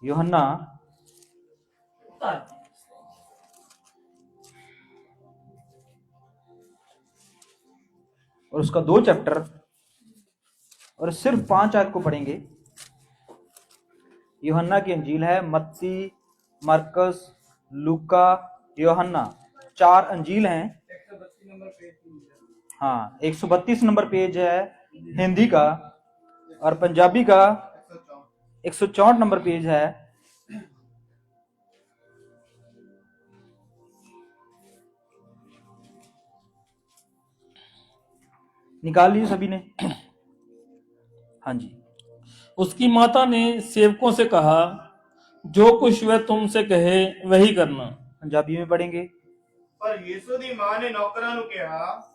यूहन्ना और उसका 2 चैप्टर और सिर्फ 5 आयत को पढ़ेंगे। यूहन्ना की अंजील है मत्ती, मरकस, लूका, यूहन्ना, 4 अंजील हैं। 132 नंबर पेज। हाँ, 132 नंबर पेज है हिंदी का, और पंजाबी का 164 नंबर पेज है। निकाल लीजिए सभी ने। हाँ जी। उसकी माता ने सेवकों से कहा, जो कुछ वह तुमसे कहे वही करना। पंजाबी में पढ़ेंगे। पर यीशु दी मां ने नौकरां नूं कहा,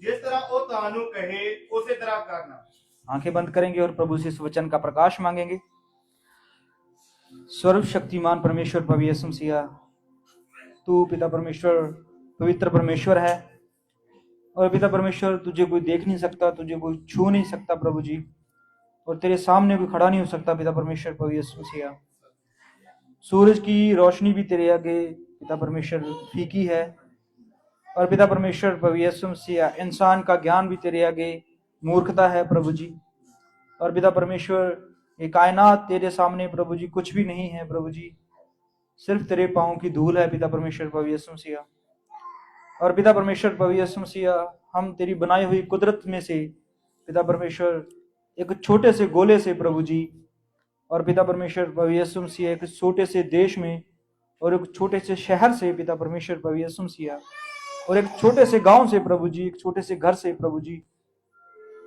जिस तरह वो तानू कहे उसी तरह करना। आंखें बंद करेंगे और प्रभु से इस वचन का प्रकाश मांगेंगे। सर्वशक्तिमान परमेश्वर प्रभु यीशु मसीह, तू पिता परमेश्वर पवित्र परमेश्वर है, और पिता परमेश्वर तुझे कोई देख नहीं सकता, तुझे कोई छू नहीं सकता प्रभु जी, और तेरे सामने कोई खड़ा नहीं हो सकता पिता परमेश्वर प्रभु यीशु मसीह। सूरज की रोशनी भी तेरे आगे पिता परमेश्वर फीकी है, और पिता परमेश्वर प्रभु यीशु मसीह इंसान का ज्ञान भी तेरे आगे मूर्खता है प्रभु जी। और पिता परमेश्वर ये कायनात तेरे सामने प्रभु जी कुछ भी नहीं है प्रभु जी, सिर्फ तेरे पाँव की धूल है पिता परमेश्वर प्रभु यीशु मसीह। और पिता परमेश्वर प्रभु यीशु मसीह, हम तेरी बनाई हुई कुदरत में से पिता परमेश्वर एक छोटे से गोले से प्रभु जी, और पिता परमेश्वर प्रभु यीशु मसीह एक छोटे से देश में और एक छोटे से शहर से पिता परमेश्वर प्रभु यीशु मसीह, और एक छोटे से गांव से प्रभु जी, एक छोटे से घर से प्रभु जी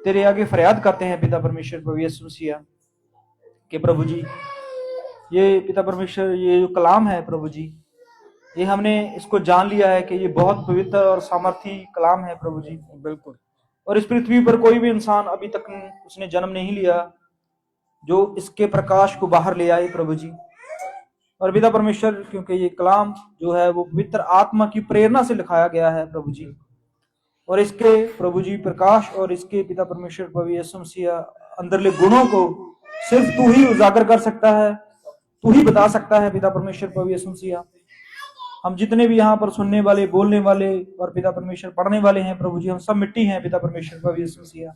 तेरे आगे फरियाद करते हैं पिता परमेश्वर प्रभु यीशु मसीह कि प्रभु जी ये पिता परमेश्वर ये जो कलाम है प्रभु जी, ये हमने इसको जान लिया है कि ये बहुत पवित्र और सामर्थी कलाम है प्रभु जी। बिल्कुल। और इस पृथ्वी पर कोई भी इंसान अभी तक उसने जन्म नहीं लिया जो इसके प्रकाश को बाहर ले आए प्रभु जी। और पिता परमेश्वर, क्योंकि ये कलाम जो है वो पवित्र आत्मा की प्रेरणा से लिखाया गया है प्रभु जी, और इसके प्रभु जी प्रकाश और इसके पिता परमेश्वर प्रभु यीशु मसीह अंदरले गुणों को सिर्फ तू ही उजागर कर सकता है, तू ही बता सकता है पिता परमेश्वर प्रभु यीशु मसीह। हम जितने भी यहाँ पर सुनने वाले, बोलने वाले और पिता परमेश्वर पढ़ने वाले हैं प्रभु जी, हम सब मिट्टी हैं पिता परमेश्वर प्रभु यीशु मसीह।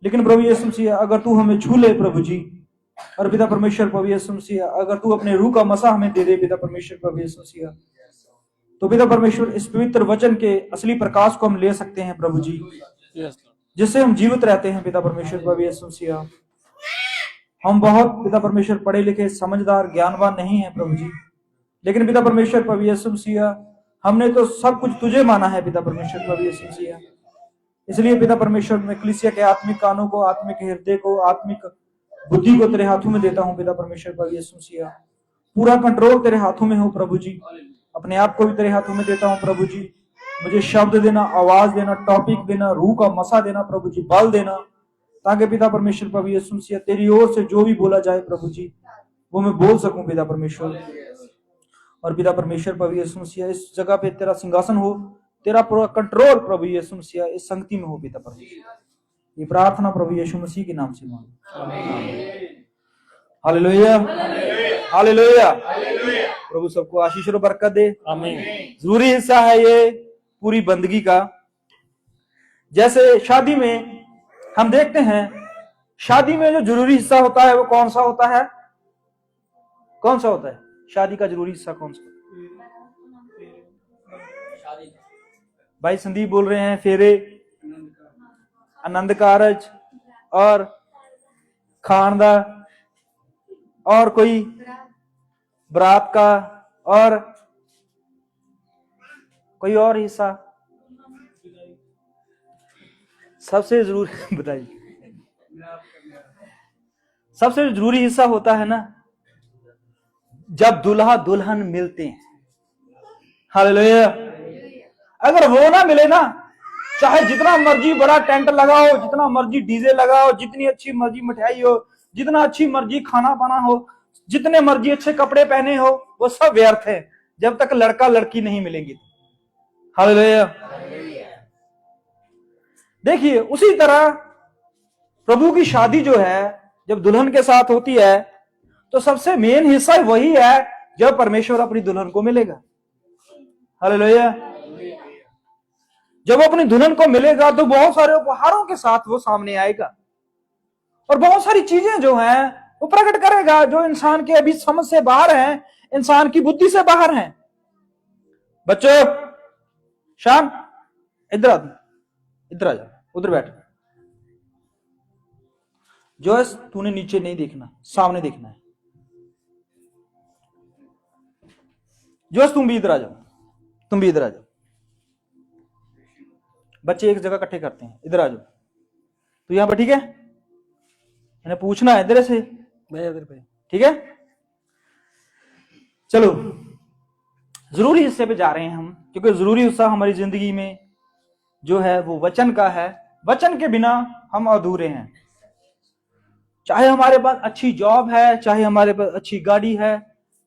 लेकिन प्रभु यीशु मसीह अगर तू हमें छू ले प्रभु जी, और पिता परमेश्वर प्रभु यीशु मसीह अगर तू अपने रूह का मसा हमें दे दे पिता परमेश्वर प्रभु यीशु मसीह, तो पिता परमेश्वर इस पवित्र वचन के असली प्रकाश को हम ले सकते हैं प्रभु जी, जिससे हम जीवित रहते हैं पिता परमेश्वर प्रभु यीशु मसीह। हम बहुत पिता परमेश्वर पढ़े लिखे, समझदार, ज्ञानवान नहीं है प्रभु जी, लेकिन पिता परमेश्वर प्रभु यीशु मसीह हमने तो सब कुछ तुझे माना है पिता परमेश्वर प्रभु यीशु मसीह। इसलिए पिता परमेश्वर मैं कलीसिया के आत्मिक कानों को, आत्मिक हृदय को, आत्मिक बुद्धि को तेरे हाथों में देता हूँ पिता परमेश्वर प्रभु यीशु मसीह। पूरा कंट्रोल तेरे हाथों में हो प्रभु जी, अपने आप को भी तेरे हाथों में देता हूँ प्रभु जी। मुझे शब्द देना, आवाज देना, टॉपिक देना, रूह का मसा देना प्रभु जी, बल देना, ताकि पिता परमेश्वर प्रभु यीशु मसीह तेरी ओर से जो भी बोला जाए प्रभु जी वो मैं बोल सकूं पिता परमेश्वर। और पिता परमेश्वर प्रभु यीशु मसीह इस जगह पे तेरा सिंहासन हो, तेरा पूरा कंट्रोल प्रभु यीशु मसीह इस संगति में हो पिता परमेश्वर। ये प्रार्थना प्रभु यीशु मसीह के नाम से मांगो, हालेलुया हालेलुया। प्रभु सबको आशीष और बरकत दे, आमीन। जरूरी हिस्सा है ये पूरी बंदगी का। जैसे शादी में हम देखते हैं, शादी में जो जरूरी हिस्सा होता है वो कौन सा होता है? कौन सा होता है शादी का जरूरी हिस्सा? कौन सा? भाई संदीप बोल रहे हैं फेरे, आनंद कारज और खानदा, और कोई बरात का, और कोई और हिस्सा? सबसे जरूरी बताइए, सबसे जरूरी हिस्सा होता है ना जब दुल्हा दुल्हन मिलते हैं। हालेलुया। अगर वो ना मिले ना, चाहे जितना मर्जी बड़ा टेंट लगाओ, जितना मर्जी डीजे लगाओ, जितनी अच्छी मर्जी मिठाई हो, जितना अच्छी मर्जी खाना बना हो, जितने मर्जी अच्छे कपड़े पहने हो, वो सब व्यर्थ है जब तक लड़का लड़की नहीं मिलेंगे। हालेलुया। देखिए उसी तरह प्रभु की शादी जो है जब दुल्हन के साथ होती है तो सबसे मेन हिस्सा वही है जब परमेश्वर अपनी दुल्हन को मिलेगा। हालेलुया। जब वो अपनी दुल्हन को मिलेगा तो बहुत सारे उपहारों के साथ वो सामने आएगा और बहुत सारी चीजें जो हैं वो प्रकट करेगा जो इंसान के अभी समझ से बाहर हैं, इंसान की बुद्धि से बाहर हैं। बच्चों, शाम इधर आ जा, उधर बैठ। जोयस, तूने नीचे नहीं देखना, सामने देखना है। जोयस, तुम भी इधर आ जाओ, तुम भी इधर आ जाओ। बच्चे एक जगह इकट्ठे करते हैं, इधर आ जाओ। तो यहां पर ठीक है, मैंने पूछना है इधर से, इधर पे, ठीक है। चलो, जरूरी हिस्से पे जा रहे हैं हम, क्योंकि जरूरी हिस्सा हमारी जिंदगी में जो है वो वचन का है। वचन के बिना हम अधूरे हैं। चाहे हमारे पास अच्छी जॉब है, चाहे हमारे पास अच्छी गाड़ी है,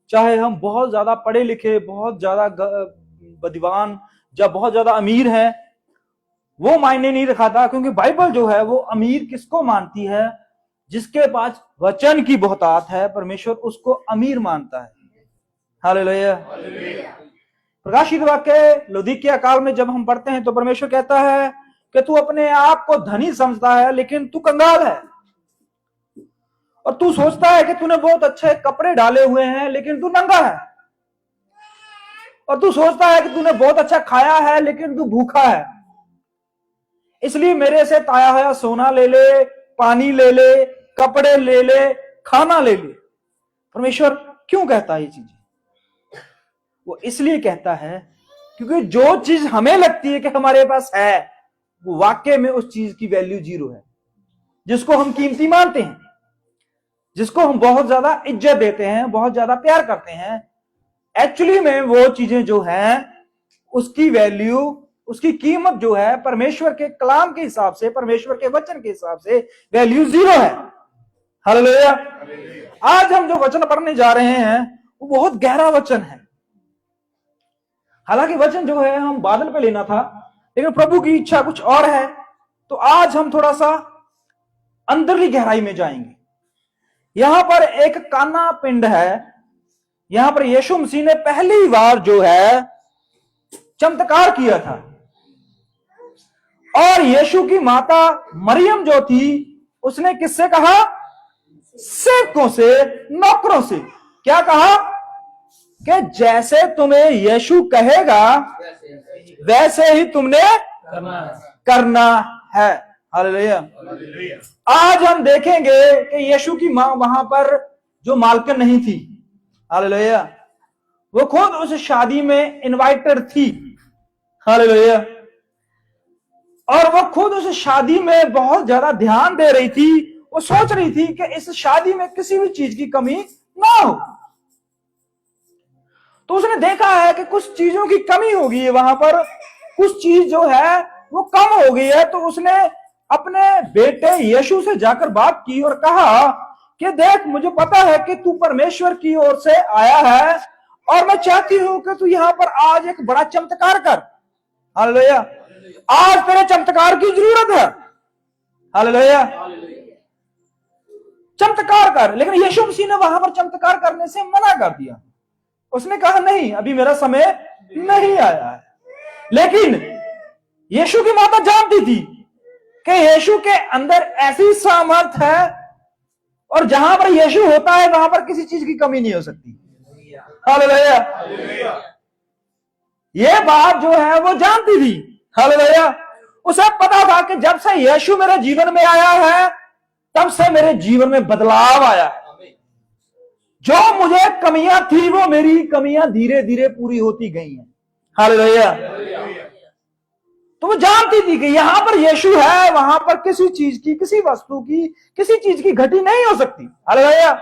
चाहे हम बहुत ज्यादा पढ़े लिखे, बहुत ज्यादा विद्वान या बहुत ज्यादा अमीर है, वो मायने नहीं रखाता। क्योंकि बाइबल जो है वो अमीर किसको मानती है? जिसके पास वचन की बहुतात है, परमेश्वर उसको अमीर मानता है। हालेलुया। प्रकाशित वाक्य लौदीकिया काल में जब हम पढ़ते हैं तो परमेश्वर कहता है कि तू अपने आप को धनी समझता है लेकिन तू कंगाल है, और तू सोचता है कि तूने बहुत अच्छे कपड़े डाले हुए हैं लेकिन तू नंगा है, और तू सोचता है कि तूने बहुत अच्छा खाया है लेकिन तू भूखा है। इसलिए मेरे से ताया हुआ सोना ले ले, पानी ले ले, कपड़े ले ले, खाना ले ले। परमेश्वर क्यों कहता है ये चीज? वो इसलिए कहता है क्योंकि जो चीज हमें लगती है कि हमारे पास है, वो वाकई में उस चीज की वैल्यू जीरो है। जिसको हम कीमती मानते हैं, जिसको हम बहुत ज्यादा इज्जत देते हैं, बहुत ज्यादा प्यार करते हैं, एक्चुअली में वो चीजें जो हैं उसकी वैल्यू, उसकी कीमत जो है परमेश्वर के कलाम के हिसाब से, परमेश्वर के वचन के हिसाब से वैल्यू जीरो है। हालेलुया। आज हम जो वचन पढ़ने जा रहे हैं वो बहुत गहरा वचन है। हालांकि वचन जो है हम बादल पे लेना था, लेकिन प्रभु की इच्छा कुछ और है, तो आज हम थोड़ा सा अंदरली गहराई में जाएंगे। यहां पर एक काना पिंड है, यहां पर यीशु मसीह ने पहली बार जो है चमत्कार किया था, और यीशु की माता मरियम जो थी उसने किससे कहा? सेवकों से, नौकरों से। क्या कहा? कि जैसे तुम्हें यीशु कहेगा वैसे ही तुमने करना है। हालेलुया। आज हम देखेंगे कि यीशु की मां वहां पर जो मालकिन नहीं थी, हालेलुया, वो खुद उस शादी में इनवाइटेड थी। हालेलुया। और वो खुद उस शादी में बहुत ज्यादा ध्यान दे रही थी। वो सोच रही थी कि इस शादी में किसी भी चीज की कमी ना हो। तो उसने देखा है कि कुछ चीजों की कमी हो गई है, वहां पर कुछ चीज जो है वो कम हो गई है। तो उसने अपने बेटे यीशु से जाकर बात की और कहा कि देख, मुझे पता है कि तू परमेश्वर की ओर से आया है और मैं चाहती हूं कि तू यहां पर आज एक बड़ा चमत्कार कर। हालेलुया। आज तेरे चमत्कार की जरूरत है। हालेलुया। चमत्कार कर। लेकिन यीशु मसीह ने वहां पर चमत्कार करने से मना कर दिया। उसने कहा नहीं, अभी मेरा समय नहीं आया है। लेकिन यीशु की माता जानती थी कि यीशु के अंदर ऐसी सामर्थ है, और जहां पर यीशु होता है वहां पर किसी चीज की कमी नहीं हो सकती। हालेलुया। ये बात जो है वो जानती थी। हालेलुया। उसे पता था कि जब से यीशु मेरे जीवन में आया है तब से मेरे जीवन में बदलाव आया है। जो मुझे कमियां थी वो मेरी कमियां धीरे धीरे पूरी होती गई हैं। हालेलुया। तो वो जानती थी कि यहां पर यीशु है, वहां पर किसी चीज की, किसी वस्तु की, किसी चीज की घटी नहीं हो सकती। हालेलुया।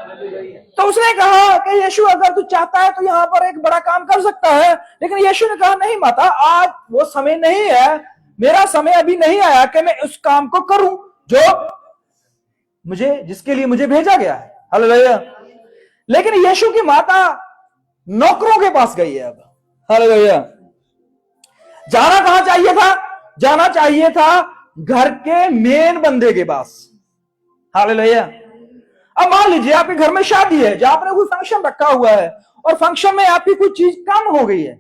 तो उसने कहा कि यीशु अगर तू चाहता है तो यहां पर एक बड़ा काम कर सकता है। लेकिन यीशु ने कहा नहीं माता, आज वो समय नहीं है, मेरा समय अभी नहीं आया कि मैं उस काम को करूं जो जिसके लिए मुझे भेजा गया है। हालेलुया। लेकिन यीशु की माता नौकरों के पास गई है अब। हालेलुया। जाना कहां चाहिए था? जाना चाहिए था घर के मेन बंदे के पास। हालेलुया। अब मान लीजिए आपके घर में शादी है, जहां आपने कोई फंक्शन रखा हुआ है और फंक्शन में आपकी कोई चीज कम हो गई है,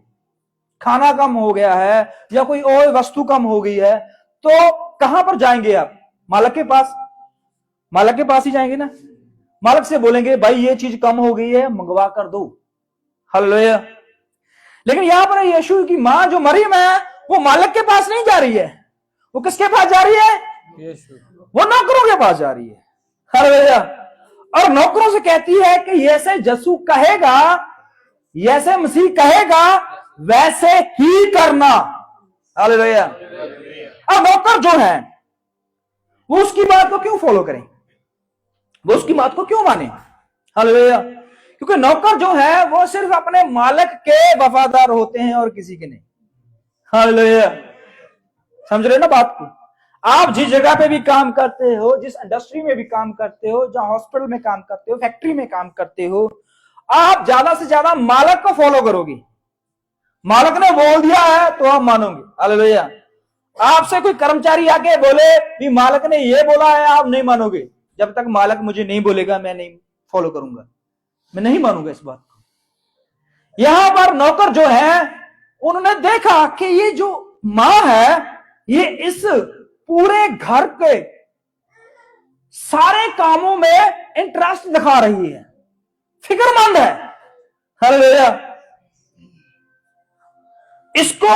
खाना कम हो गया है या कोई और वस्तु कम हो गई है, तो कहां पर जाएंगे आप? मालक के पास। मालक के पास ही जाएंगे ना। मालक से बोलेंगे भाई ये चीज कम हो गई है, मंगवा कर दो। हालेलुया। लेकिन यहां पर यीशु की मां जो मरियम है, वो मालक के पास नहीं जा रही है। वो किसके पास जा रही है? वो नौकरों के पास जा रही है। हालेलुया। और नौकरों से कहती है कि जैसे यीशु कहेगा, जैसे मसीह कहेगा, वैसे ही करना। हालेलुया। अब नौकर जो है वो उसकी बात को क्यों फॉलो करें? वो उसकी बात को क्यों माने? हालेलुया। क्योंकि नौकर जो है वो सिर्फ अपने मालिक के वफादार होते हैं और किसी के नहीं। हालेलुया। समझ रहे ना बात को? आप जिस जगह पे भी काम करते हो, जिस इंडस्ट्री में भी काम करते हो, जहां हॉस्पिटल में काम करते हो, फैक्ट्री में काम करते हो, आप ज्यादा से ज्यादा मालिक को फॉलो करोगे। मालिक ने बोल दिया है तो आप मानोगे। हालेलुया। आपसे कोई कर्मचारी आके बोले कि मालिक ने ये बोला है, आप नहीं मानोगे। जब तक मालिक मुझे नहीं बोलेगा मैं नहीं फॉलो करूंगा, मैं नहीं मानूंगा इस बात को। यहां पर नौकर जो है, उन्होंने देखा कि ये जो मां है, ये इस पूरे घर के सारे कामों में इंटरेस्ट दिखा रही है, फिक्रमंद है। हालेलुया। इसको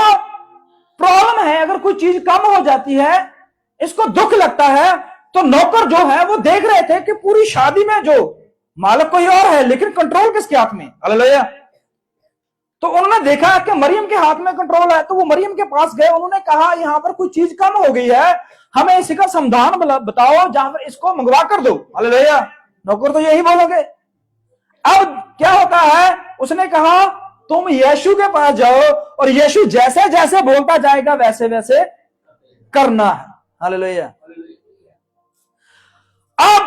प्रॉब्लम है, अगर कोई चीज कम हो जाती है, इसको दुख लगता है। तो नौकर जो है वो देख रहे थे कि पूरी शादी में जो मालिक कोई और है, लेकिन कंट्रोल किसके हाथ में? हालेलुया। तो उन्होंने देखा कि मरियम के हाथ में कंट्रोल है, तो वो मरियम के पास गए। उन्होंने कहा यहां पर कोई चीज कम हो गई है, हमें इसी का समाधान बताओ, जहां पर इसको मंगवा कर दो। हालेलुया। नौकर तो यही बोलोगे। अब क्या होता है? उसने कहा तुम यीशु के पास जाओ और यीशु जैसे जैसे बोलता जाएगा वैसे वैसे करना है। हालेलुया। अब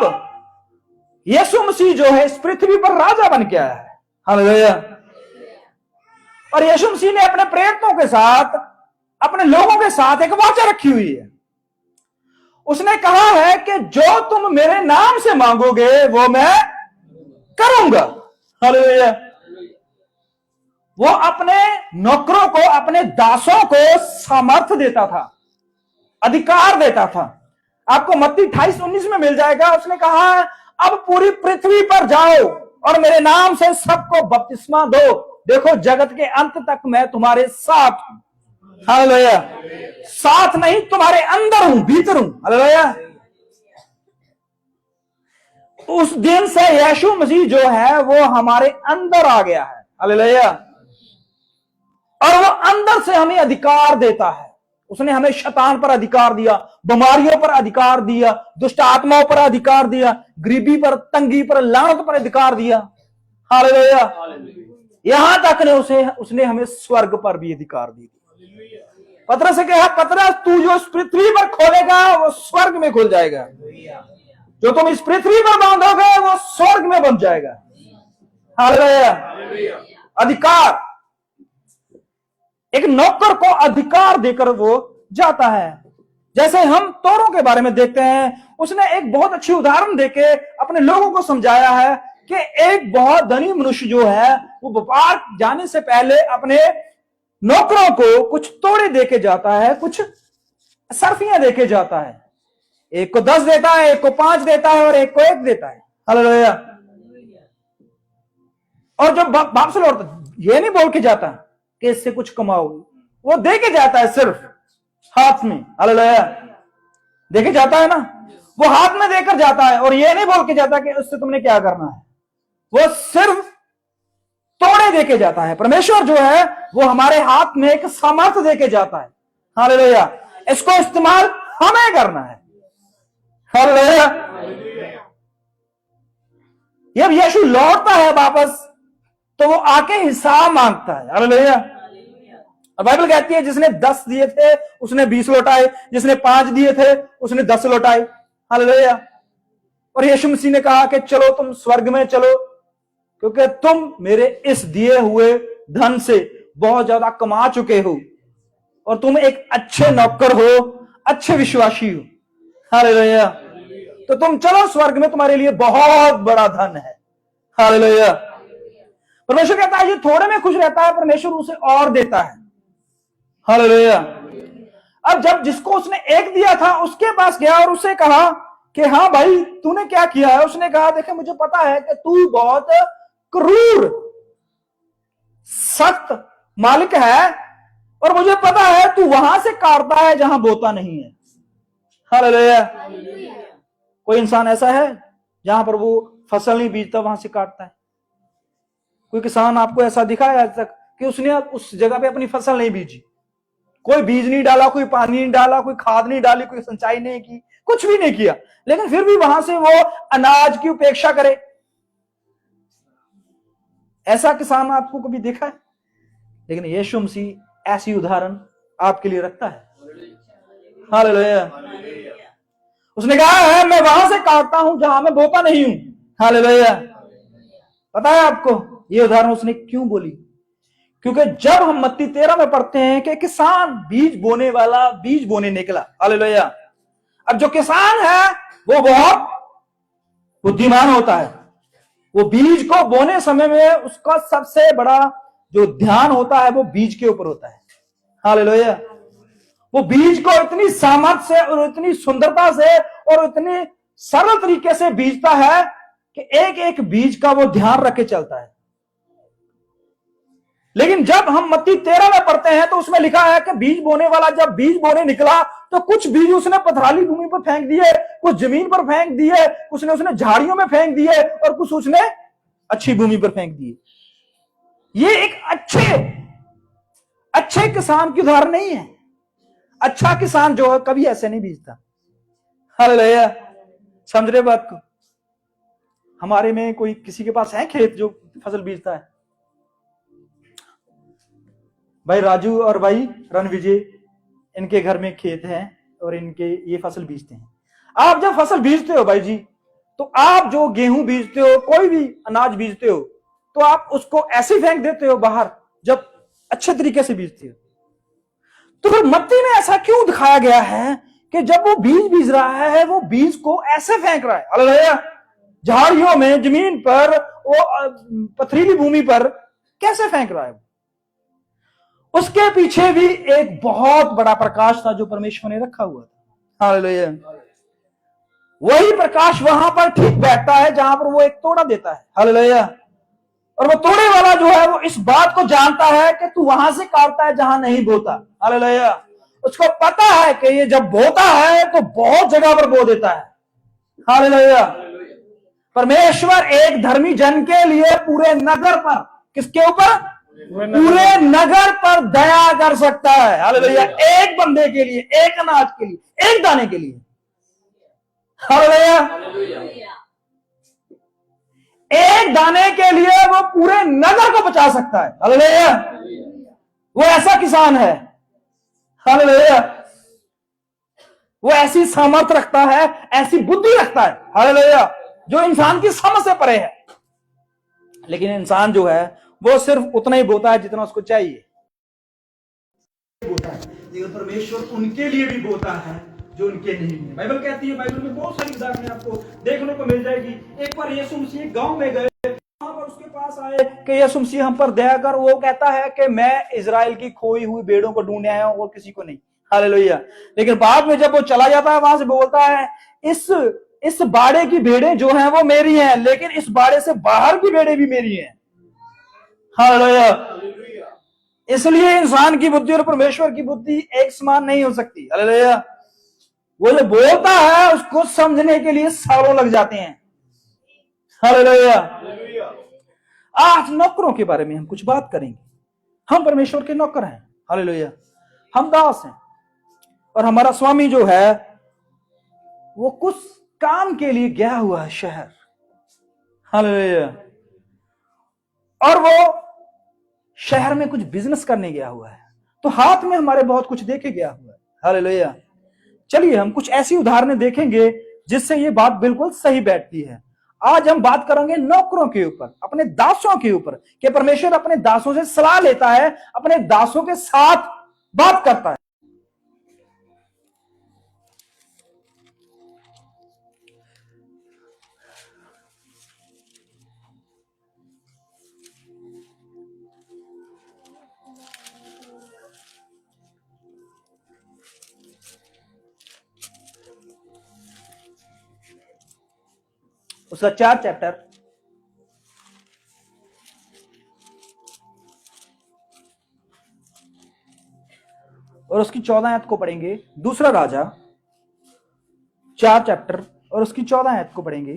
यीशु मसीह जो है इस पृथ्वी पर राजा बन के आया है। हालेलुया। और यीशु मसीह ने अपने प्रेरितों के साथ, अपने लोगों के साथ एक वाचा रखी हुई है। उसने कहा है कि जो तुम मेरे नाम से मांगोगे वो मैं करूंगा। हालेलुया। वो अपने नौकरों को, अपने दासों को सामर्थ्य देता था, अधिकार देता था। आपको मत्ती 28:19 में मिल जाएगा। उसने कहा अब पूरी पृथ्वी पर जाओ और मेरे नाम से सबको बपतिस्मा दो, देखो जगत के अंत तक मैं तुम्हारे साथ हूं। हालेलुया। साथ नहीं, तुम्हारे अंदर हूं, भीतर हूं। हालेलुया। उस दिन से यीशु मसीह जो है वो हमारे अंदर आ गया है। हालेलुया। और वो अंदर से हमें अधिकार देता है। उसने हमें शैतान पर अधिकार दिया, बीमारियों पर अधिकार दिया, दुष्ट आत्माओं पर अधिकार दिया, गरीबी पर, तंगी पर, लानत पर अधिकार दिया। हालेलुया। यहां तक ने उसने हमें स्वर्ग पर भी अधिकार दी। पतरस से कहा, पतरस तू जो इस पृथ्वी पर खोलेगा वो स्वर्ग में खुल जाएगा, जो तुम इस पृथ्वी पर बांधोगे वो स्वर्ग में बन जाएगा। हालेलुया। अधिकार, एक नौकर को अधिकार देकर वो जाता है। जैसे हम तोरों के बारे में देखते हैं, उसने एक बहुत अच्छी उदाहरण देके अपने लोगों को समझाया है कि एक बहुत धनी मनुष्य जो है वो व्यापार जाने से पहले अपने नौकरों को कुछ तोड़े देके जाता है, कुछ सर्फियां देके जाता है। एक को 10 देता है, एक को 5 देता है और एक को 1 देता है। हालेलुया। और जब वापस लौटता, ये नहीं बोल के जाता कि इससे कुछ कमाओ, वो दे के जाता है सिर्फ हाथ में। हालेलुया। दे के जाता है ना, वो हाथ में देकर जाता है और ये नहीं बोल के जाता कि उससे तुमने क्या करना है, वो सिर्फ तोड़े देके जाता है। परमेश्वर जो है वो हमारे हाथ में एक सामर्थ्य देके जाता है। हालेलुया। इसको इस्तेमाल हमें करना है। हालेलुया। जब यीशु लौटता है वापस तो वो आके हिसाब मांगता है। हालेलुया। और बाइबल कहती है जिसने 10 दिए थे उसने 20 लौटाए, जिसने 5 दिए थे उसने 10 लौटाए। हालेलुया। और यीशु मसीह ने कहा कि चलो तुम स्वर्ग में चलो, क्योंकि तुम मेरे इस दिए हुए धन से बहुत ज्यादा कमा चुके हो और तुम एक अच्छे नौकर हो, अच्छे विश्वासी हो। हालेलुया। तो तुम चलो, स्वर्ग में तुम्हारे लिए बहुत बड़ा धन है। हालेलुया। परमेश्वर कहता है ये थोड़े में खुश रहता है, परमेश्वर उसे और देता है। हालेलुया। अब जब जिसको उसने एक दिया था उसके पास गया और उससे कहा कि हाँ भाई तूने क्या किया है। उसने कहा देखे मुझे पता है कि तू बहुत क्रूर सख्त मालिक है और मुझे पता है तू वहां से काटता है जहां बोता नहीं है। हालेलुया। कोई इंसान ऐसा है जहां पर वो फसल नहीं बीजता वहां से काटता है? कोई किसान आपको ऐसा दिखा है आज तक कि उसने उस जगह पे अपनी फसल नहीं बीजी? कोई बीज नहीं डाला, कोई पानी नहीं डाला, कोई खाद नहीं डाली, कोई सिंचाई नहीं की, कुछ भी नहीं किया, लेकिन फिर भी वहां से वो अनाज की उपेक्षा करे? ऐसा किसान आपको कभी देखा है? लेकिन यीशु मसीह ऐसी उदाहरण आपके लिए रखता है। हालेलुया। उसने कहा है मैं वहां से काटता हूं जहां मैं बोता नहीं हूं। हालेलुया। पता है आपको ये उदाहरण उसने क्यों बोली? क्योंकि जब हम मत्ती 13 में पढ़ते हैं कि किसान बीज बोने वाला बीज बोने निकला। हालेलुया। अब जो किसान है वो बहुत बुद्धिमान होता है। वो बीज को बोने समय में उसका सबसे बड़ा जो ध्यान होता है वो बीज के ऊपर होता है। हालेलुया। वो बीज को इतनी सामर्थ्य से और इतनी सुंदरता से और इतनी सरल तरीके से बीजता है कि एक एक बीज का वो ध्यान रख के चलता है। लेकिन जब हम मत्ती 13 में पढ़ते हैं तो उसमें लिखा है कि बीज बोने वाला जब बीज बोने निकला तो कुछ बीज उसने पथराली भूमि पर फेंक दिए, कुछ जमीन पर फेंक दिए, कुछ ने उसने झाड़ियों में फेंक दिए और कुछ उसने अच्छी भूमि पर फेंक दिए। ये एक अच्छे किसान की उदाहरण नहीं है। अच्छा किसान जो है कभी ऐसे नहीं बीजता। हालेलुया। समझ रहे बात को? हमारे में कोई किसी के पास है खेत जो फसल बीजता है? भाई राजू और भाई रणविजय इनके घर में खेत है और इनके ये फसल बीजते हैं। आप जब फसल बीजते हो भाई जी, तो आप जो गेहूं बीजते हो, कोई भी अनाज बीजते हो, तो आप उसको ऐसे फेंक देते हो बाहर जब अच्छे तरीके से बीजते हो। तो फिर मत्ती में ऐसा क्यों दिखाया गया है कि जब वो बीज बीज रहा है वो बीज को ऐसे फेंक रहा है? हालेलुया। झाड़ियों में, जमीन पर, वो पथरीली भूमि पर कैसे फेंक रहा है? उसके पीछे भी एक बहुत बड़ा प्रकाश था जो परमेश्वर ने रखा हुआ था। हालेलुया। वही प्रकाश वहां पर ठीक बैठता है जहां पर वो एक तोड़ा देता है। हालेलुया। और वो तोड़े वाला जो है वो इस बात को जानता है कि तू वहां से काटता है जहां नहीं बोता। हालेलुया। उसको पता है कि ये जब बोता है तो बहुत जगह पर बो देता है। हालेलुया। परमेश्वर एक धर्मी जन के लिए पूरे नगर पर, किसके ऊपर? पूरे नगर पर दया कर सकता है। हालेलुया। एक बंदे के लिए, एक अनाज के लिए, एक दाने के लिए। हालेलुया। एक दाने के लिए वो पूरे नगर को बचा सकता है। हालेलुया। वो ऐसा किसान है। हालेलुया। वो ऐसी सामर्थ रखता है, ऐसी बुद्धि रखता है। हालेलुया। जो इंसान की समझ से परे है। लेकिन इंसान जो है वो सिर्फ उतना ही बोता है जितना उसको चाहिए बोता है। लेकिन परमेश्वर उनके लिए भी बोता है जो उनके नहीं है। बाइबल कहती है, बाइबल में बहुत सारी उदाहरणें आपको देखने को मिल जाएगी। एक बार यीशु मसीह गांव में गए, वहां पर उसके पास आए कि यीशु मसीह हम पर दया कर। वो कहता है कि मैं इजराइल की खोई हुई भेड़ों को ढूंढने आया हूं और किसी को नहीं। हालेलुया। लेकिन बाद में जब वो चला जाता है वहां से बोलता है इस बाड़े की भेड़ें जो हैं वो मेरी हैं, लेकिन इस बाड़े से बाहर की भेड़ें भी मेरी हैं। हालेलुया। इसलिए इंसान की बुद्धि और परमेश्वर की बुद्धि एक समान नहीं हो सकती। हालेलुया। वो जो बोलता है उसको समझने के लिए सालों लग जाते हैं। हालेलुया। आज नौकरों के बारे में हम कुछ बात करेंगे। हम परमेश्वर के नौकर हैं। हालेलुया। हम दास हैं और हमारा स्वामी जो है वो कुछ काम के लिए गया हुआ है शहर। हालेलुया। और वो शहर में कुछ बिजनेस करने गया हुआ है, तो हाथ में हमारे बहुत कुछ देके गया हुआ है। हालेलुया। चलिए हम कुछ ऐसी उदाहरणें देखेंगे जिससे ये बात बिल्कुल सही बैठती है। आज हम बात करेंगे नौकरों के ऊपर, अपने दासों के ऊपर, कि परमेश्वर अपने दासों से सलाह लेता है, अपने दासों के साथ बात करता है। उसका 4 चैप्टर और उसकी 14 आयत को पढ़ेंगे। दूसरा राजा 4 चैप्टर और उसकी 14 आयत को पढ़ेंगे।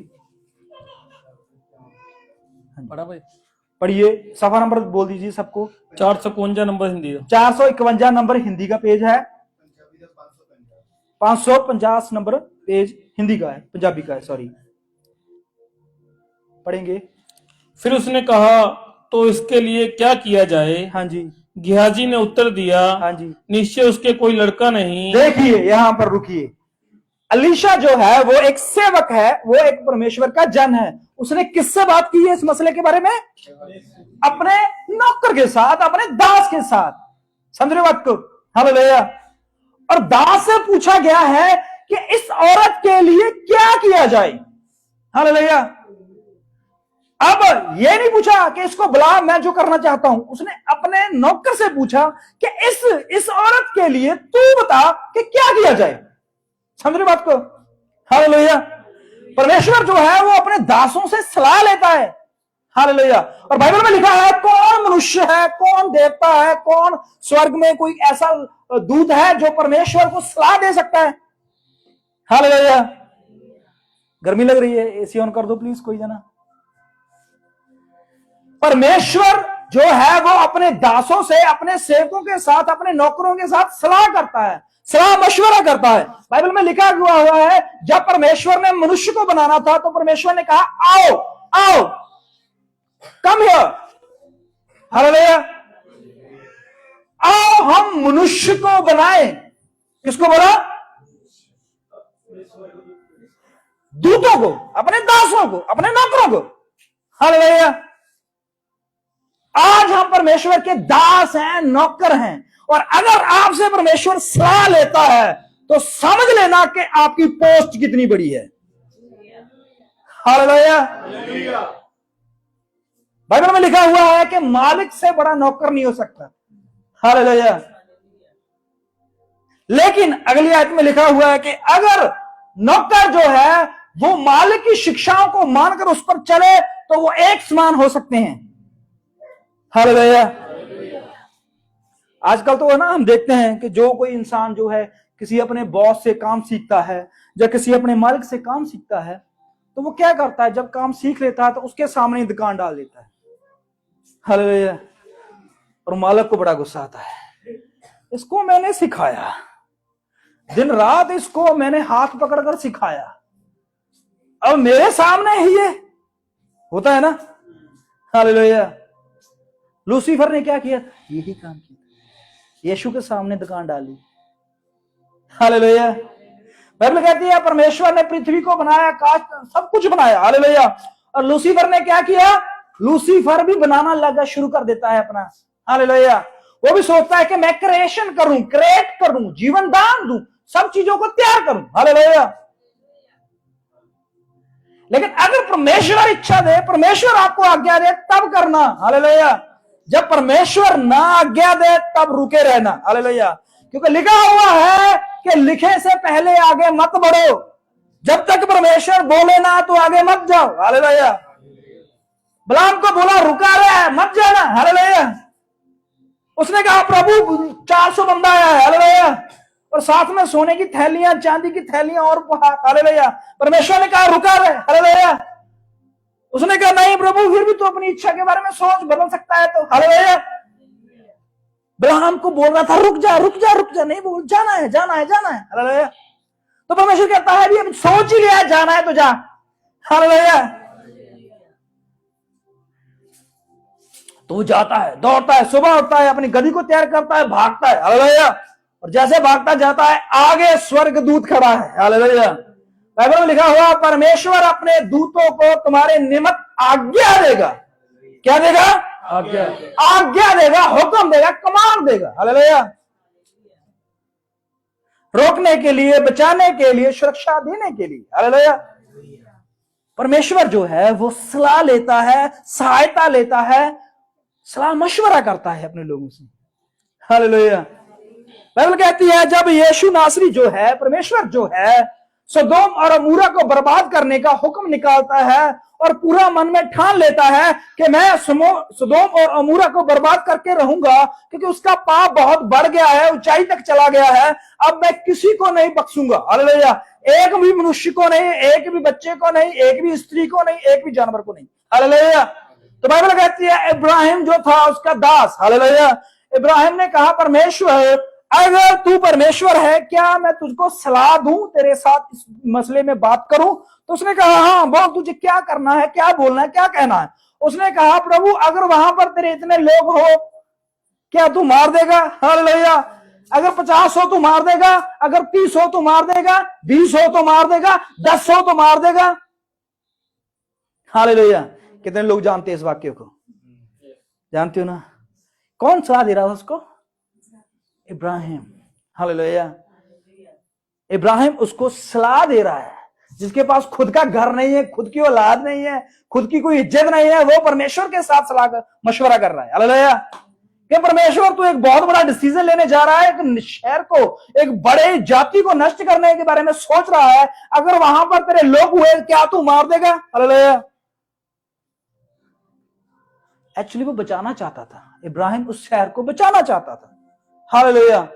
पढ़ा भाई। पढ़िए, सफा नंबर बोल दीजिए सबको। 451 नंबर हिंदी का। 451 नंबर हिंदी का पेज है, 550 नंबर पेज हिंदी का है, पंजाबी का है, सॉरी। पढ़ेंगे। फिर उसने कहा, तो इसके लिए क्या किया जाए? हाँ जी, गिहाजी ने उत्तर दिया, हाँ जी। निश्चय उसके कोई लड़का नहीं। देखिए, यहां पर रुकिए। अलीशा जो है वो एक सेवक है, वो एक परमेश्वर का जन है। उसने किससे बात की है इस मसले के बारे में? अपने नौकर के साथ, अपने दास के साथ। समझ रहे बात को? हालेलुया। और दास से पूछा गया है कि इस औरत के लिए क्या किया जाए। हालेलुया। अब ये नहीं पूछा कि इसको बुला, मैं जो करना चाहता हूं। उसने अपने नौकर से पूछा कि इस औरत के लिए तू बता कि क्या किया जाए। समझ रहे बात को? हालेलुया। परमेश्वर जो है वो अपने दासों से सलाह लेता है। हालेलुया। और बाइबल में लिखा है कौन मनुष्य है, कौन देवता है, कौन स्वर्ग में कोई ऐसा दूत है जो परमेश्वर को सलाह दे सकता है। हालेलुया। गर्मी लग रही है, एसी ऑन कर दो प्लीज कोई जना। परमेश्वर जो है वो अपने दासों से, अपने सेवकों के साथ, अपने नौकरों के साथ सलाह करता है, सलाह मशवरा करता है। बाइबल में लिखा हुआ है जब परमेश्वर ने मनुष्य को बनाना था तो परमेश्वर ने कहा आओ आओ कम हियर। हालेलुया। आओ हम मनुष्य को बनाए। किसको बोला? दूतों को, अपने दासों को, अपने नौकरों को। हालेलुया। आज हम परमेश्वर के दास हैं, नौकर हैं। और अगर आपसे परमेश्वर सलाह लेता है तो समझ लेना कि आपकी पोस्ट कितनी बड़ी है। हालेलुया। बाइबल में लिखा हुआ है कि मालिक से बड़ा नौकर नहीं हो सकता। हालेलुया। लेकिन अगली आयत में लिखा हुआ है कि अगर नौकर जो है वो मालिक की शिक्षाओं को मानकर उस पर चले तो वो एक समान हो सकते हैं। हालेलुया। आजकल तो है ना, हम देखते हैं कि जो कोई इंसान जो है किसी अपने बॉस से काम सीखता है या किसी अपने मालिक से काम सीखता है तो वो क्या करता है, जब काम सीख लेता है तो उसके सामने ही दुकान डाल देता है। हालेलुया। और मालिक को बड़ा गुस्सा आता है, इसको मैंने सिखाया, दिन रात इसको मैंने हाथ पकड़कर सिखाया, अब मेरे सामने ही ये होता है ना। हालेलुया। लूसीफर ने क्या किया? यही काम किया, यीशु के सामने दुकान डाली। हालेलुया। बाइबल कहती है परमेश्वर ने पृथ्वी को बनाया, आकाश, सब कुछ बनाया। हालेलुया। और लूसीफर ने क्या किया? लूसीफर भी बनाना लगा, शुरू कर देता है अपना। हालेलुया। वो भी सोचता है कि मैं क्रिएशन करूं, क्रिएट करूं, जीवन दान दूं, सब चीजों को तैयार करूं। हालेलुया। लेकिन अगर परमेश्वर इच्छा दे, परमेश्वर आपको आज्ञा दे तब करना। हालेलुया। जब परमेश्वर ना आज्ञा दे तब रुके रहना। हालेलुया। क्योंकि लिखा हुआ है कि लिखे से पहले आगे मत बढ़ो, जब तक परमेश्वर बोले ना तो आगे मत जाओ। हालेलुया। बलाम को बोला रुका रहे, मत जाना। हालेलुया। उसने कहा प्रभु 400 बंदा आया है। हालेलुया। और साथ में सोने की थैलियां, चांदी की थैलियां और हालेलुया। परमेश्वर ने कहा रुका रहे। हालेलुया। उसने कहा नहीं प्रभु, फिर भी तो अपनी इच्छा के बारे में सोच बदल सकता है तो। हालेलुया। बिलाम को बोल रहा था रुक जा रुक जा रुक जा, नहीं बोल, जाना है जाना है जाना है। हालेलुया। तो परमेश्वर कहता है अभी सोच ही लिया, जाना है तो जा। हालेलुया। तो जाता है, दौड़ता है, सुबह उठता है, अपनी गदी को तैयार करता है, भागता है। हालेलुया। और जैसे भागता जाता है आगे स्वर्गदूत खड़ा है। हालेलुया। बाइबल में लिखा हुआ परमेश्वर अपने दूतों को तुम्हारे निमित्त आज्ञा देगा। क्या देगा? आज्ञा। आज्ञा देगा, हुक्म देगा, कमांड देगा। हालेलुया। रोकने के लिए, बचाने के लिए, सुरक्षा देने के लिए। हालेलुया। परमेश्वर जो है वो सलाह लेता है, सहायता लेता है, सलाह मशवरा करता है अपने लोगों से। हालेलुया। बाइबल कहती है जब यीशु नासरी जो है, परमेश्वर जो है, सदोम और अमूरा को बर्बाद करने का हुक्म निकालता है और पूरा मन में ठान लेता है कि मैं सदोम और अमूरा को बर्बाद करके रहूंगा, क्योंकि उसका पाप बहुत बढ़ गया है, ऊंचाई तक चला गया है, अब मैं किसी को नहीं बख्शूंगा। हालेलुया। एक भी मनुष्य को नहीं, एक भी बच्चे को नहीं, एक भी स्त्री को नहीं, एक भी जानवर को नहीं। हालेलुया। तो बाइबल कहती है इब्राहिम जो था उसका दास, हालेलुया, इब्राहिम ने कहा परमेश्वर अगर तू परमेश्वर है, क्या मैं तुझको सलाह दूं, तेरे साथ इस मसले में बात करूं? तो उसने कहा हाँ बोल, तुझे क्या करना है, क्या बोलना है, क्या कहना है? उसने कहा प्रभु अगर वहां पर तेरे इतने लोग हो, क्या तू मार देगा? हालेलुया। अगर 50 हो तो मार देगा, अगर 30 हो तो मार देगा, 20 हो तो मार देगा, 10 हो तो मार देगा। हालेलुया। कितने लोग जानते हैं इस वाक्य को? जानते हो ना? कौन सलाह दे रहा था उसको? इब्राहिम। हालेलुया। इब्राहिम उसको सलाह दे रहा है, जिसके पास खुद का घर नहीं है, खुद की औलाद नहीं है, खुद की कोई इज्जत नहीं है, वो परमेश्वर के साथ सलाह मशवरा कर रहा है। हालेलुया। कि परमेश्वर तू एक बहुत बड़ा डिसीजन लेने जा रहा है, एक शहर को, एक बड़े जाति को नष्ट करने के बारे में सोच रहा है, अगर वहां पर तेरे लोग हुए क्या तू मार देगा? हालेलुया। एक्चुअली वो बचाना चाहता था, इब्राहिम उस शहर को बचाना चाहता था। हालेलुया।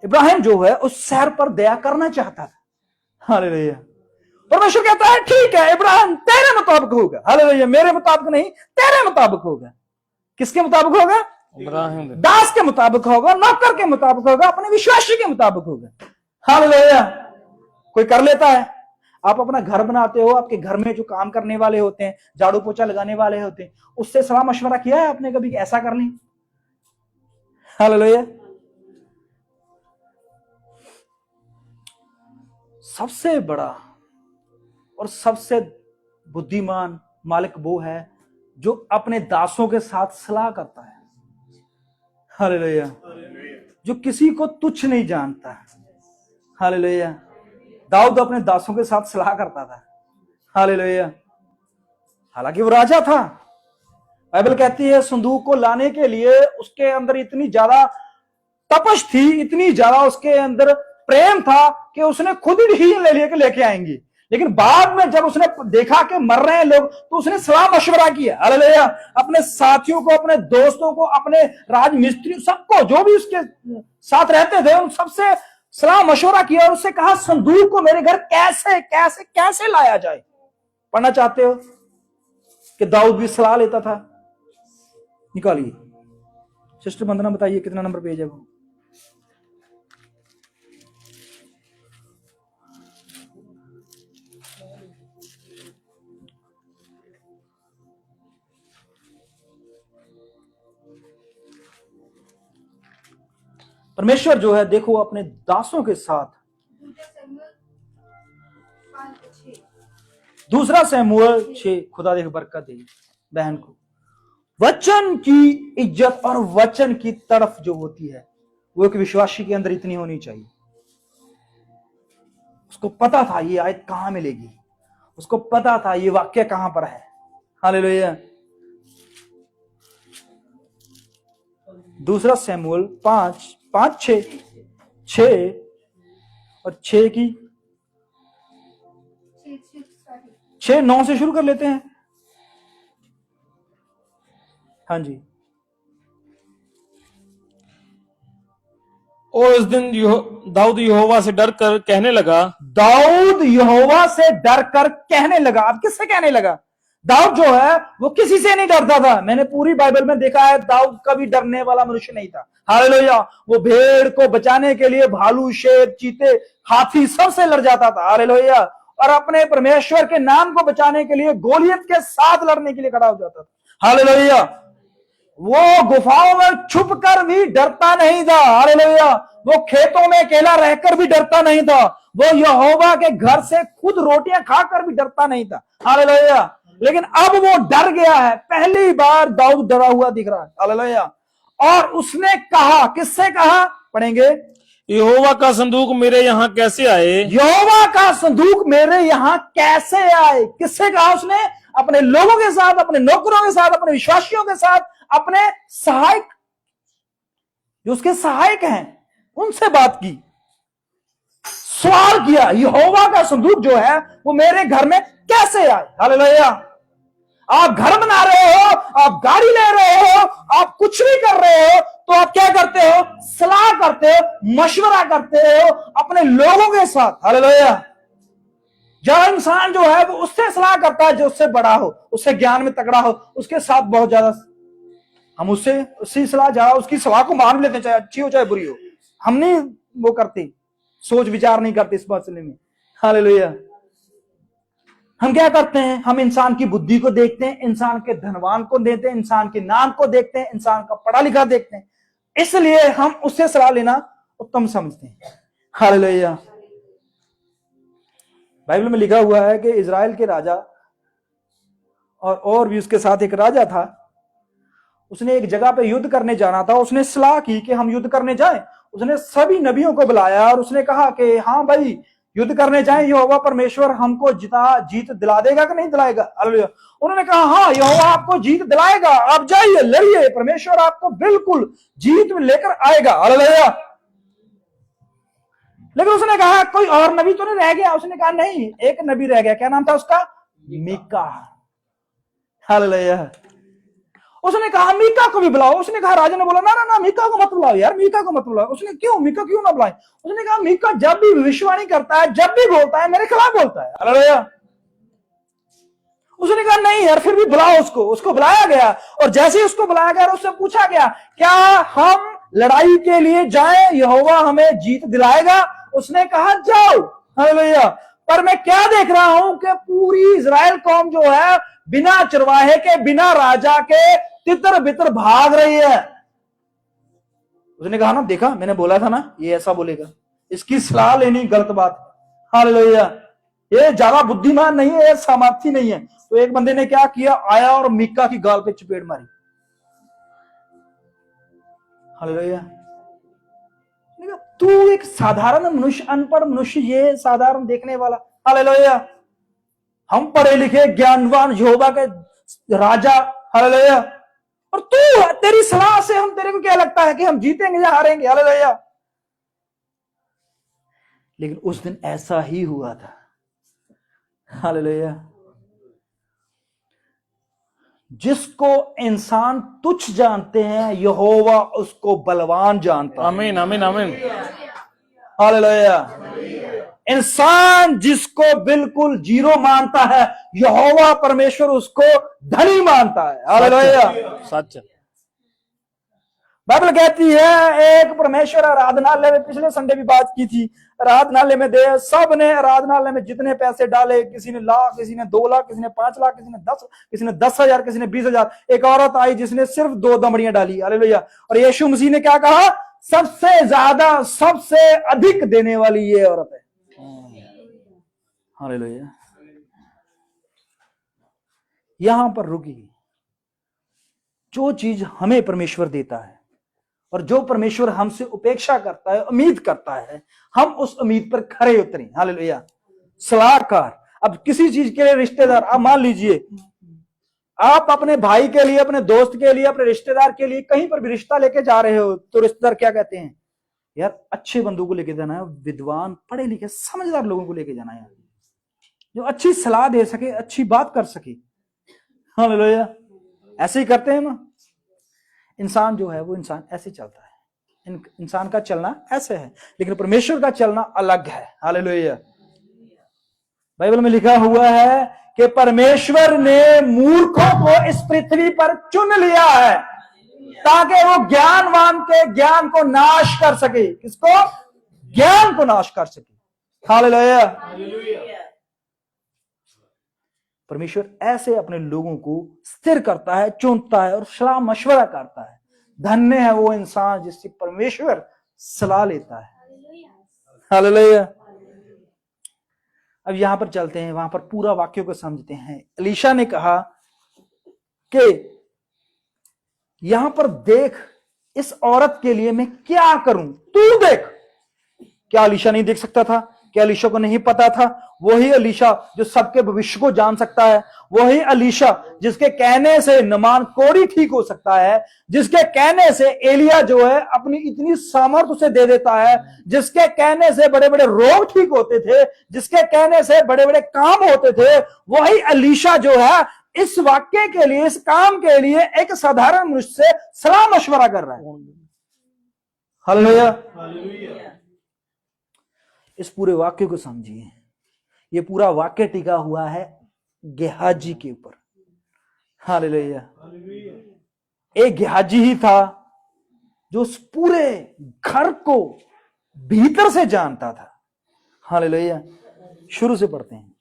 इब्राहिम जो है उस शहर पर दया करना चाहता था। हालेलुया। परमेश्वर कहता है ठीक है इब्राहिम तेरे मुताबिक होगा। हालेलुया। मेरे मुताबिक नहीं, तेरे मुताबिक होगा। किसके मुताबिक होगा? इब्राहिम दास के मुताबिक होगा, नौकर के मुताबिक होगा, अपने विश्वासी के मुताबिक होगा। हालेलुया। कोई कर लेता है, आप अपना घर बनाते हो, आपके घर में जो काम करने वाले होते हैं, झाड़ू पोछा लगाने वाले होते हैं, उससे सलाह मशवरा किया है आपने कभी ऐसा कर लें? हालेलुया। सबसे बड़ा और सबसे बुद्धिमान मालिक वो है जो अपने दासों के साथ सलाह करता है। हालेलुया। जो किसी को तुच्छ नहीं जानता। हालेलुया। दाऊद अपने दासों के साथ सलाह करता था। हालेलुया। हालांकि वो राजा था। बाइबल कहती है संदूक को लाने के लिए उसके अंदर इतनी ज्यादा तपश थी, इतनी ज्यादा उसके अंदर प्रेम था कि उसने खुद ही डिसीजन ले लिया कि लेके आएंगे। लेकिन बाद में जब उसने देखा कि मर रहे हैं लोग, तो उसने सलाह मशवरा किया। हालेलुया। अपने साथियों को, अपने दोस्तों को, अपने राजमिस्त्री सबको, जो भी उसके साथ रहते थे, उन सबसे सलाह मशवरा किया और उससे कहा संदूक को मेरे घर कैसे कैसे कैसे लाया जाए। पढ़ना चाहते हो कि दाऊद भी सलाह लेता था? निकालिए। सिस्टर वंदना बताइए कितना नंबर पेज है वो? परमेश्वर जो है देखो अपने दासों के साथ, दूसरा सैमुएल 6, खुदा देख बरकत दे बहन को। वचन की इज्जत और वचन की तरफ जो होती है वो एक विश्वासी के अंदर इतनी होनी चाहिए। उसको पता था ये आयत कहां मिलेगी, उसको पता था ये वाक्य कहां पर है। हालेलुया। दूसरा सैमुएल 5:6 और 6:9 से शुरू कर लेते हैं। हाँ जी। और इस दिन दाऊद यहोवा से डर कर कहने लगा। दाऊद यहोवा से डर कर कहने लगा। अब किससे कहने लगा? दाऊद जो है वो किसी से नहीं डरता था। मैंने पूरी बाइबल में देखा है दाऊद कभी डरने वाला मनुष्य नहीं था। हालेलुया। वो भेड़ को बचाने के लिए भालू, शेर, चीते, हाथी सबसे लड़ जाता था। हालेलुया। और अपने परमेश्वर के नाम को बचाने के लिए गोलियत के साथ लड़ने के लिए खड़ा हो जाता था। हालेलुया। वो गुफाओं में छुप कर भी डरता नहीं था। हालेलुया। वो खेतों में अकेला रहकर भी डरता नहीं था। वो यहोवा के घर से खुद रोटियां खाकर भी डरता नहीं था। हालेलुया। लेकिन अब वो डर गया है। पहली बार दाऊद डरा हुआ दिख रहा है। हालेलुया। और उसने कहा, किससे कहा? पढ़ेंगे। यहोवा का संदूक मेरे यहाँ कैसे आए? यहोवा का संदूक मेरे यहाँ कैसे आए? किससे कहा उसने? अपने लोगों के साथ, अपने नौकरों के साथ, अपने विश्वासियों के साथ, अपने सहायक जो उसके सहायक हैं उनसे बात की। सवाल किया, यहोवा का संदूक जो है वो मेरे घर में कैसे आए। हालेलुया। आप घर बना रहे हो, आप गाड़ी ले रहे हो, आप कुछ भी कर रहे हो, तो आप क्या करते हो? सलाह करते हो, मशवरा करते हो अपने लोगों के साथ। हालेलुया। जो इंसान जो है वो उससे सलाह करता है जो उससे बड़ा हो, उससे ज्ञान में तगड़ा हो, उसके साथ बहुत ज्यादा हम उसकी सलाह ज्यादा, उसकी सलाह को मान लेते, चाहे अच्छी हो चाहे बुरी हो। हम नहीं वो करते, सोच विचार नहीं करते इस मसले में। हालेलुया। हम क्या करते हैं? हम इंसान की बुद्धि को देखते हैं, इंसान के धनवान को देखते हैं, इंसान के नाम को देखते हैं, इंसान का पढ़ा लिखा देखते हैं, इसलिए हम उससे सलाह लेना उत्तम समझते हैं। हालेलुया। बाइबल में लिखा हुआ है कि इजराइल के राजा और भी उसके साथ एक राजा था, उसने एक जगह पे युद्ध करने जाना था। उसने सलाह की कि हम युद्ध करने जाएं। उसने सभी नबियों को बुलाया और उसने कहा कि हाँ भाई युद्ध करने जाएं, यहोवा परमेश्वर हमको जीत दिला देगा कि नहीं दिलाएगा। हालेलुया। उन्होंने कहा हाँ यहोवा आपको जीत दिलाएगा, आप जाइए लड़िए, परमेश्वर आपको बिल्कुल जीत लेकर आएगा। हालेलुया। लेकिन उसने कहा कोई और नबी तो नहीं रह गया? उसने कहा नहीं, एक नबी रह गया। क्या नाम था उसका? मीका। हालेलुया। उसने कहा मीका को भी बुलाओ। उसने कहा, राजा ने बोला ना ना ना, मीका को मत बुलाओ यार, मीका को मत बुलाओ। उसने क्यों, मीका क्यों ना बुलाए? उसने कहा मीका जब भी भविष्यवाणी करता है, जब भी बोलता है, मेरे खिलाफ बोलता है। हालेलुया। उसने कहा नहीं यार, फिर भी बुलाओ उसको। उसको बुलाया गया और जैसे ही उसको बुलाया गया उससे पूछा गया क्या हम लड़ाई के लिए जाएं, यहोवा हमें जीत दिलाएगा? उसने कहा जाओ। हालेलुया। पर मैं क्या देख रहा हूं कि पूरी इजराइल कौम जो है बिना चरवाहे के, बिना राजा के तितर बितर भाग रही है। उसने कहा ना, देखा मैंने बोला था ना ये ऐसा बोलेगा, इसकी सलाह लेनी गलत बात है। हालेलुया। ये ज्यादा बुद्धिमान नहीं है, ये सामर्थी नहीं है। तो एक बंदे ने क्या किया, आया और मीका की गाल पे चपेट मारी। हालेलुया। तू एक साधारण मनुष्य, अनपढ़ मनुष्य, ये साधारण देखने वाला। हालेलुया। हम पढ़े लिखे ज्ञानवान यहोवा के राजा। हालेलुया। और तू, तेरी सलाह से हम, तेरे को क्या लगता है कि हम जीतेंगे या हारेंगे? हालेलुया। लेकिन उस दिन ऐसा ही हुआ था। हालेलुया। जिसको इंसान तुच्छ जानते हैं, यहोवा उसको बलवान जानता है। आमीन आमीन आमीन। हालेलुया। इंसान जिसको बिल्कुल जीरो मानता है, यहोवा परमेश्वर उसको धनी मानता है। हालेलुया। सच। बाइबल कहती है एक परमेश्वर आराधनालय में, पिछले संडे भी बात की थी, आराधनालय में दे, सब ने आराधनालय में जितने पैसे डाले, किसी ने लाख, किसी ने 2 लाख, किसी ने 5 लाख, किसी ने 10, किसी ने 10,000, किसी ने 20,000। एक औरत आई जिसने सिर्फ 2 दमड़ियां डाली। हालेलुया। और यीशु मसीह ने क्या कहा? सबसे ज्यादा, सबसे अधिक देने वाली ये औरत है। हालेलुया। यहां पर रुकी। जो चीज हमें परमेश्वर देता है और जो परमेश्वर हमसे उपेक्षा करता है, उम्मीद करता है, हम उस उम्मीद पर खरे उतरें। हालेलुया। सलाहकार, अब किसी चीज के लिए रिश्तेदार, आप मान लीजिए आप अपने भाई के लिए, अपने दोस्त के लिए, अपने रिश्तेदार के लिए कहीं पर भी रिश्ता लेके जा रहे हो, तो रिश्तेदार क्या कहते हैं? यार अच्छे बंधु को लेके जाना है, विद्वान, पढ़े लिखे, समझदार लोगों को लेके जाना है, जो अच्छी सलाह दे सके, अच्छी बात कर सके। हालेलुया। ऐसे ही करते हैं ना। इंसान जो है वो इंसान ऐसे चलता है, इंसान का चलना ऐसे है, लेकिन परमेश्वर का चलना अलग है। हालेलुया। बाइबल में लिखा हुआ है कि परमेश्वर ने मूर्खों को इस पृथ्वी पर चुन लिया है ताकि वो ज्ञानवान के ज्ञान को नाश कर सके। किसको? ज्ञान को नाश कर सके। हालेलुया। परमेश्वर ऐसे अपने लोगों को स्थिर करता है, चुनता है और सलाह मशवरा करता है। धन्य है वो इंसान जिससे परमेश्वर सलाह लेता है। हालेलुया। अब यहां पर चलते हैं, वहां पर पूरा वाक्य को समझते हैं। एलीशा ने कहा कि यहां पर देख, इस औरत के लिए मैं क्या करूं, तू देख। क्या एलीशा नहीं देख सकता था? क्या अलीशा को नहीं पता था? वही अलीशा जो सबके भविष्य को जान सकता है, वही अलीशा जिसके कहने से नमान कोढ़ी ठीक हो सकता है, जिसके कहने से एलिया जो है अपनी इतनी सामर्थ उसे दे देता है, जिसके कहने से बड़े बड़े रोग ठीक होते थे, जिसके कहने से बड़े बड़े काम होते थे, वही अलीशा जो है इस वाक्य के लिए, इस काम के लिए एक साधारण मनुष्य से सलाह मशवरा कर रहा है। हालेलुया। इस पूरे वाक्य को समझिए। ये पूरा वाक्य टिका हुआ है गेहाजी के ऊपर। हालेलुया। एक गेहाजी ही था जो उस पूरे घर को भीतर से जानता था। हालेलुया। शुरू से पढ़ते हैं।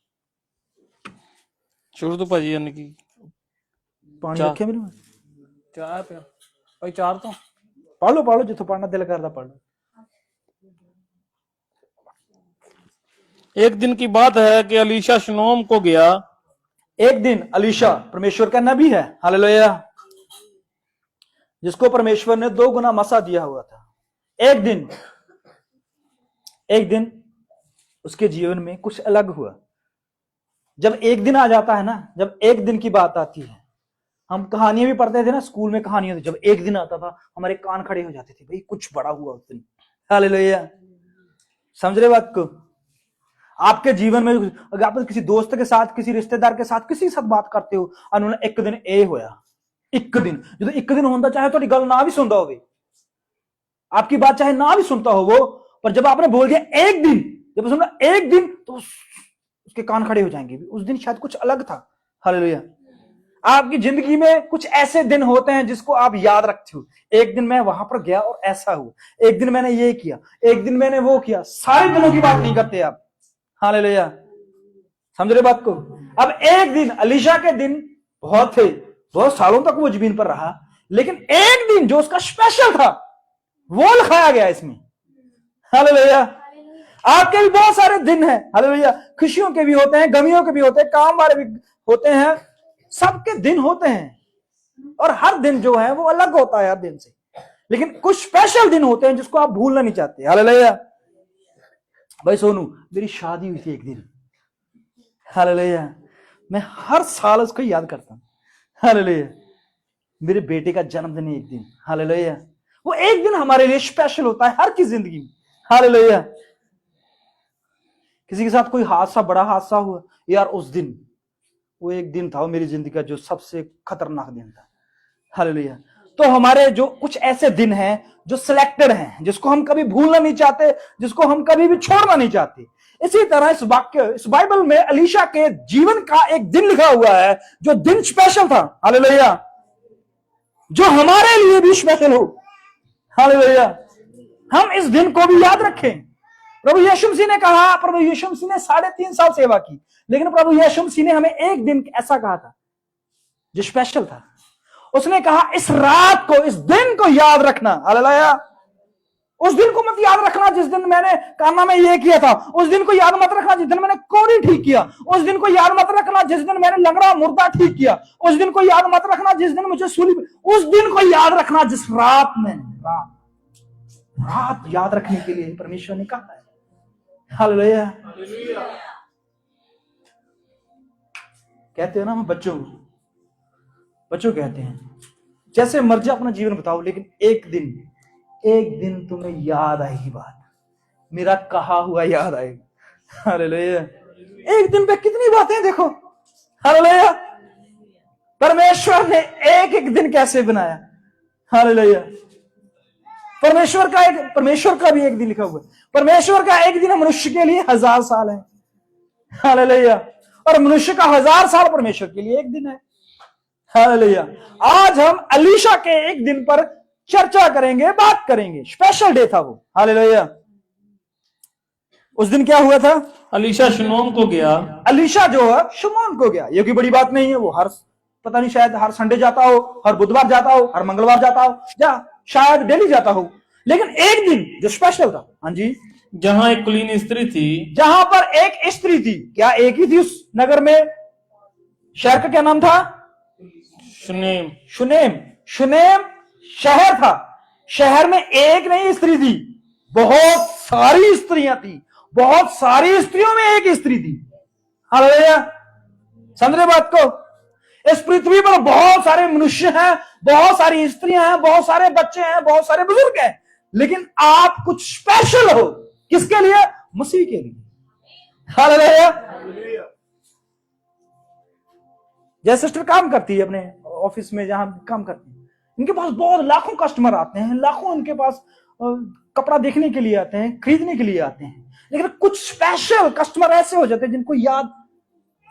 शुरू तो भाजी यानी कि पानी चार। रखे मेरे में? चार पे भाई, चार तो पढ़ लो जितो पढ़ना दिल करता पढ़ लो। एक दिन की बात है कि अलीशा शनोम को गया। एक दिन अलीशा परमेश्वर का नबी है। हालेलुया। जिसको परमेश्वर ने 2 गुना मसा दिया हुआ था। एक दिन उसके जीवन में कुछ अलग हुआ। जब एक दिन आ जाता है ना, जब एक दिन की बात आती है, हम कहानियां भी पढ़ते थे ना स्कूल में, कहानियां थी, जब एक दिन आता था हमारे कान खड़े हो जाते थे, भाई कुछ बड़ा हुआ उस दिन। हालेलुया। समझ रहे बात को? आपके जीवन में अगर आप किसी दोस्त के साथ, किसी रिश्तेदार के साथ, किसी के साथ बात करते हो, उन्होंने एक दिन ए होया, एक दिन जो एक दिन होता, चाहे तो गल ना भी सुनता हो, आपकी बात चाहे ना भी सुनता हो वो, पर जब आपने बोल दिया एक दिन, जब सुना एक दिन, तो उसके कान खड़े हो जाएंगे। उस दिन शायद कुछ अलग था। हालेलुया। आपकी जिंदगी में कुछ ऐसे दिन होते हैं जिसको आप याद रखते हो। एक दिन मैं वहां पर गया और ऐसा हुआ, एक दिन मैंने ये किया, एक दिन मैंने वो किया। सारे दिनों की बात नहीं करते आप। हालेलुया। समझ रहे बात को? अब एक दिन, अलीशा के दिन बहुत थे, बहुत सालों तक वो जमीन पर रहा, लेकिन एक दिन जो उसका स्पेशल था वो लिखाया गया इसमें। हालेलुया। आपके भी बहुत सारे दिन हैं। हालेलुया। खुशियों के भी होते हैं, गमियों के भी होते हैं, काम वाले भी होते हैं, सबके दिन होते हैं, और हर दिन जो है वो अलग होता है हर दिन से, लेकिन कुछ स्पेशल दिन होते हैं जिसको आप भूलना नहीं चाहते। हालेलुया। भाई सोनू, मेरी शादी हुई थी एक दिन। हालेलुया। मैं हर साल उसको याद करता हूं। हालेलुया। मेरे बेटे का जन्मदिन है एक दिन। हालेलुया। वो एक दिन हमारे लिए स्पेशल होता है हर की जिंदगी में। हालेलुया। किसी के साथ कोई हादसा, बड़ा हादसा हुआ, यार उस दिन, वो एक दिन था वो मेरी जिंदगी का जो सबसे खतरनाक दिन था। हालेलुया। तो हमारे जो कुछ ऐसे दिन हैं जो सिलेक्टेड हैं, जिसको हम कभी भूलना नहीं चाहते, जिसको हम कभी भी छोड़ना नहीं चाहते। इसी तरह इस वाक्य, इस बाइबल में अलीशा के जीवन का एक दिन लिखा हुआ है जो दिन स्पेशल था। हालेलुया। जो हमारे लिए भी स्पेशल हो। हालेलुया। हम इस दिन को भी याद रखें। प्रभु यीशु मसीह ने कहा, प्रभु यीशु मसीह ने 3.5 साल सेवा की, लेकिन प्रभु यीशु मसीह ने हमें एक दिन ऐसा कहा था जो स्पेशल था। उसने कहा इस रात को, इस दिन को याद रखना। हालेलुया। उस दिन को मत याद रखना जिस दिन मैंने काना में ये किया था, उस दिन को याद मत रखना जिस दिन मैंने कोढ़ी ठीक किया, उस दिन को याद मत रखना जिस दिन मैंने लंगड़ा मुर्दा ठीक किया, उस दिन को याद मत रखना जिस दिन मुझे सूली, उस दिन को याद रखना जिस रात में, रात याद रखने के लिए परमेश्वर ने कहा है। हालेलुया। कहते हो ना हम बच्चों कहते हैं जैसे मर्जी अपना जीवन बताओ, लेकिन एक दिन तुम्हें याद आएगी बात, मेरा कहा हुआ याद आएगा। हालेलुया। एक दिन पे कितनी बातें देखो। हालेलुया। परमेश्वर ने एक एक दिन कैसे बनाया। हालेलुया। परमेश्वर का भी एक दिन लिखा हुआ है। परमेश्वर का एक दिन मनुष्य के लिए 1000 साल है। हालेलुया। और मनुष्य का 1000 साल परमेश्वर के लिए एक दिन है। हालेलुया। आज हम अलीशा के एक दिन पर चर्चा करेंगे, बात करेंगे। स्पेशल डे था वो। हालेलुया। उस दिन क्या हुआ था? अलीशा शनोम को गया। अलीशा जो है शमौन को गया। ये कोई बड़ी बात नहीं है। वो पता नहीं, शायद हर संडे जाता हो, हर बुधवार जाता हो, हर मंगलवार जाता हो, शायद डेली जाता हो, लेकिन एक दिन जो स्पेशल था। हाँ जी। जहां एक कुलीन स्त्री थी, जहां पर एक स्त्री थी। क्या एक ही थी उस नगर में? शहर का क्या नाम था? शुनेम शहर था। शहर में एक नहीं स्त्री थी, बहुत सारी स्त्रियां थी, बहुत सारी स्त्रियों में एक स्त्री थी। हालेलुया, समझ रहे बात को? इस पृथ्वी पर बहुत सारे मनुष्य हैं, बहुत सारी स्त्रियां हैं, बहुत सारे बच्चे हैं, बहुत सारे बुजुर्ग हैं, लेकिन आप कुछ स्पेशल हो। किसके लिए? मसीह के लिए। हालेलुया। जैसे सिस्टर काम करती है अपने ऑफिस में, जहां काम करती है, इनके पास बहुत लाखों कस्टमर आते हैं, लाखों इनके पास कपड़ा देखने के लिए आते हैं, खरीदने के लिए आते हैं, लेकिन कुछ स्पेशल कस्टमर ऐसे हो जाते हैं जिनको याद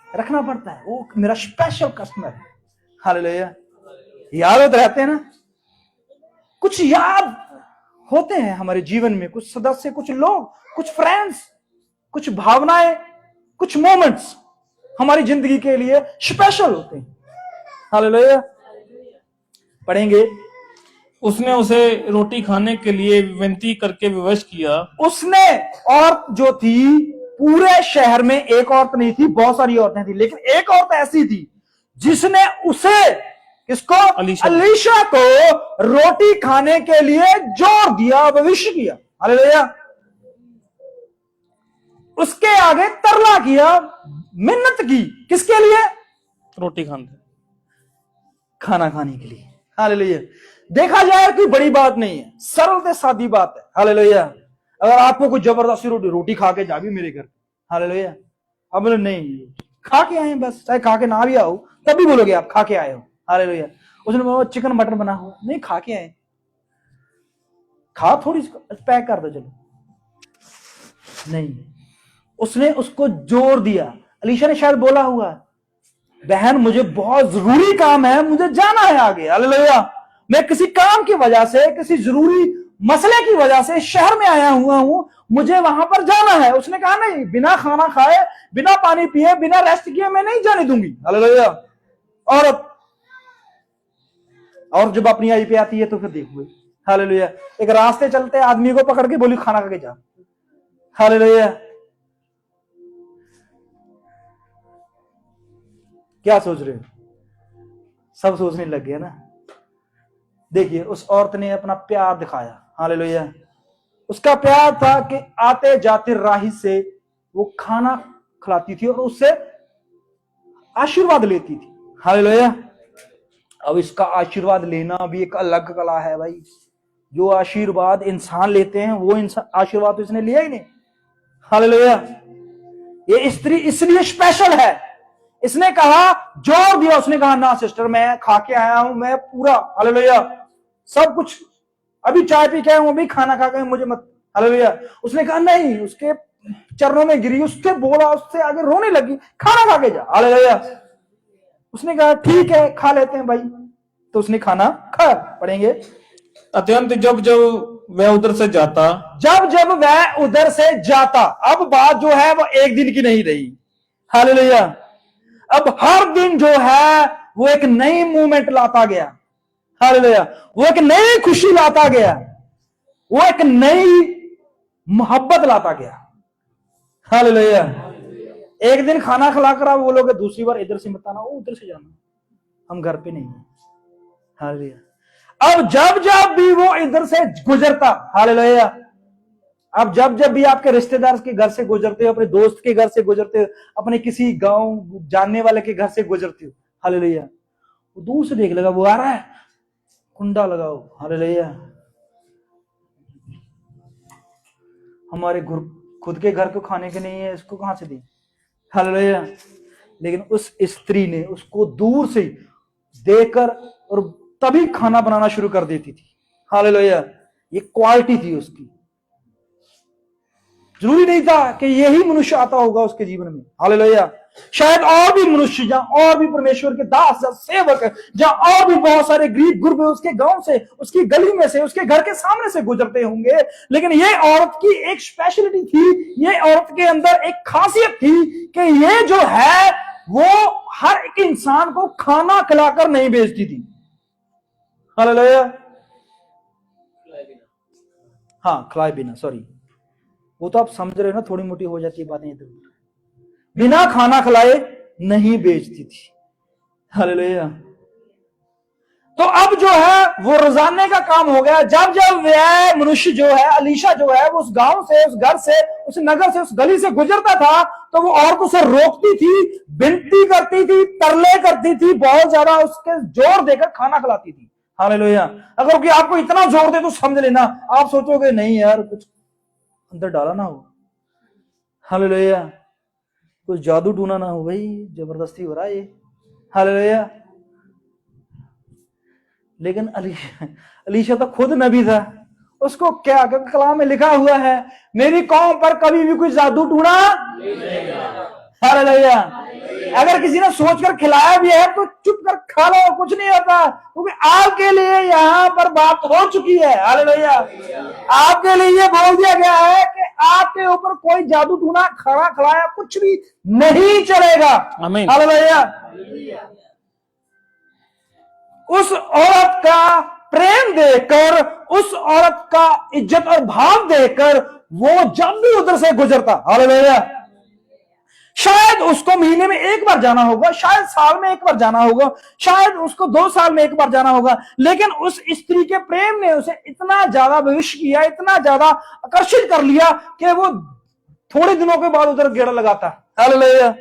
रखना पड़ता है, वो मेरा स्पेशल कस्टमर है। हालेलुया, याद होते रहते हैं ना। कुछ याद होते हैं हमारे जीवन में, कुछ सदस्य, कुछ लोग, कुछ फ्रेंड्स, कुछ भावनाएं, कुछ मोमेंट्स हमारी जिंदगी के लिए स्पेशल होते हैं। हालेलुया। पढ़ेंगे, उसने उसे रोटी खाने के लिए विनती करके विवश किया। उसने, औरत जो थी, पूरे शहर में एक औरत नहीं थी, बहुत सारी औरतें थी, लेकिन एक औरत ऐसी थी जिसने उसे, किसको? अलीशा को रोटी खाने के लिए जोर दिया, भविष्य किया। हालेलुया। उसके आगे तरला किया, मिन्नत की, किसके लिए? रोटी खाना खाने के लिए। हालेलुया। देखा जाए कोई बड़ी बात नहीं है, सरल से सादी बात है। हालेलुया। अगर आपको कोई जबरदस्ती रोटी खा के जा भी मेरे घर, हालेलुया, अब बोले नहीं, खा के आए बस, चाहे खा के ना भी आओ तब भी बोलोगे आप खा के आए हो। हालेलुया। उसने बोला चिकन मटन बना हुआ, नहीं खा के आए, खा थोड़ी पैक कर दो चलो, नहीं, उसने उसको जोर दिया। अलीशा ने शायद बोला हुआ, बहन मुझे बहुत जरूरी काम है, मुझे जाना है आगे। हालेलुया। मैं किसी काम की वजह से, किसी जरूरी मसले की वजह से शहर में आया हुआ हूं, मुझे वहां पर जाना है। उसने कहा नहीं, बिना खाना खाए, बिना पानी पिए, बिना रेस्ट किए मैं नहीं जाने दूंगी। हालेलुया। और जब अपनी आई पे आती है तो फिर देखो, हालेलुया, एक रास्ते चलते आदमी को पकड़ के बोली खाना खा के जा। हालेलुया। क्या सोच रहे हो? सब सोचने लग गए ना। देखिए, उस औरत ने अपना प्यार दिखाया। हालेलुया। उसका प्यार था कि आते जाते राही से वो खाना खिलाती थी और उससे आशीर्वाद लेती थी। हालेलुया। अब इसका आशीर्वाद लेना भी एक अलग कला है भाई। जो आशीर्वाद इंसान लेते हैं वो इंसान आशीर्वाद तो इसने लिया ही नहीं। हालेलुया। ये स्त्री इसलिए स्पेशल है, इसने कहा, जोर दिया, उसने कहा ना सिस्टर, मैं खा के आया हूं, मैं पूरा, हालेलुया, सब कुछ, अभी चाय पी के आया हूं, अभी खाना खा के, मुझे मत। हालेलुया। उसने कहा नहीं, उसके चरणों में गिरी, उसके बोला, उससे आगे रोने लगी, खाना खा के जा। हालेलुया। उसने कहा ठीक है, खा लेते हैं भाई, तो उसने खाना खाया। पढ़ेंगे, अत्यंत जब जब वह उधर से जाता, जब जब वह उधर से जाता। अब बात जो है वो एक दिन की नहीं रही। हालेलुया। अब हर दिन जो है वो एक नई मूवमेंट लाता गया। हालेलुया। वो एक नई खुशी लाता गया, वो एक नई मोहब्बत लाता गया। हालेलुया। एक दिन खाना खिलाकर आप बोलोगे, दूसरी बार इधर से मत आना, वो उधर से जाना, हम घर पे नहीं है। हालेलुया। अब जब जब भी वो इधर से गुजरता, हालेलुया, अब जब जब भी आपके रिश्तेदार के घर से गुजरते हो, अपने दोस्त के घर से गुजरते हो, अपने किसी गांव जानने वाले के घर से गुजरते हो, हालेलुया, वो दूर से देख लेगा, वो आ रहा है, कुंडा लगाओ। हालेलुया। हमारे खुद के घर को खाने के नहीं है, इसको कहां से दी। हालेलुया। लेकिन उस स्त्री ने उसको दूर से देखकर और तभी खाना बनाना शुरू कर देती थी। हालेलुया। ये क्वालिटी थी उसकी। जरूरी नहीं था कि यही मनुष्य आता होगा उसके जीवन में। हालेलुया। शायद और भी मनुष्य, जहां और भी परमेश्वर के दास या सेवक, जहां और भी बहुत सारे गरीब गुरबे उसके गांव से, उसकी गली में से, उसके घर के सामने से गुजरते होंगे, लेकिन ये औरत की एक स्पेशलिटी थी, ये औरत के अंदर एक खासियत थी कि ये जो है वो हर एक इंसान को खाना खिलाकर नहीं बेचती थी। हालेलुया। हाँ, खिलाए बिना, सॉरी, वो तो आप समझ रहे हो ना, थोड़ी मोटी हो जाती है बातें। इधर बिना खाना खिलाए नहीं बेचती थी। हालेलुया। तो अब जो है वो रोजाने का काम हो गया। जब जब वह मनुष्य जो है, अलीशा जो है, वो उस गांव से, उस घर से, उस नगर से, उस गली से गुजरता था, तो वो औरत उसे रोकती थी, विनती करती थी, तरले करती थी, बहुत ज्यादा उसके जोर देकर खाना खिलाती थी। हालेलुया। अगर कोई आपको इतना जोर दे तो समझ लेना, आप सोचोगे नहीं यार कुछ अंदर डाला ना हो। हालेलुया। कुछ जादू टूना ना हो भाई, जबरदस्ती हो रहा है ये। हालेलुया। लेकिन अलीशा तो खुद नबी था, उसको क्या कलाम में लिखा हुआ है, मेरी कौम पर कभी भी कोई जादू टूना। हालेलुया। अगर किसी ने सोचकर खिलाया भी है तो चुप कर खा लो, कुछ नहीं होता, क्योंकि आपके लिए यहाँ पर बात हो चुकी है। हालेलुया। आपके लिए ये बोल दिया गया है कि आपके ऊपर कोई जादू टूना, खाना खिलाया कुछ भी नहीं चलेगा। आमीन। हालेलुया। उस औरत का प्रेम देकर, उस औरत का इज्जत और भाव देकर वो जब भी उधर से गुजरता, हालेलुया, शायद उसको महीने में एक बार जाना होगा, शायद साल में एक बार जाना होगा, शायद उसको 2 साल में एक बार जाना होगा, लेकिन उस स्त्री के प्रेम ने उसे इतना ज्यादा भविष्य किया, इतना ज्यादा आकर्षित कर लिया कि वो थोड़े दिनों के बाद उधर गेड़ा लगाता। हालेलुया।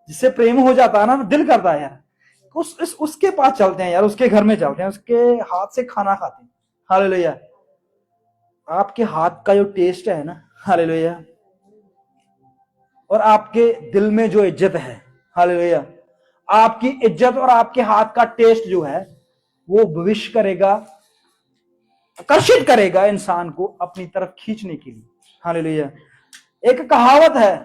जिससे प्रेम हो जाता है ना, दिल करता है यार उसके पास चलते हैं यार, उसके घर में चलते हैं, उसके हाथ से खाना खाते हैं। हालेलुया। आपके हाथ का जो टेस्ट है ना, हालेलुया, और आपके दिल में जो इज्जत है, हालेलुया, आपकी इज्जत और आपके हाथ का टेस्ट जो है वो भविष्य करेगा, आकर्षित करेगा इंसान को अपनी तरफ खींचने के लिए। हालेलुया। एक कहावत है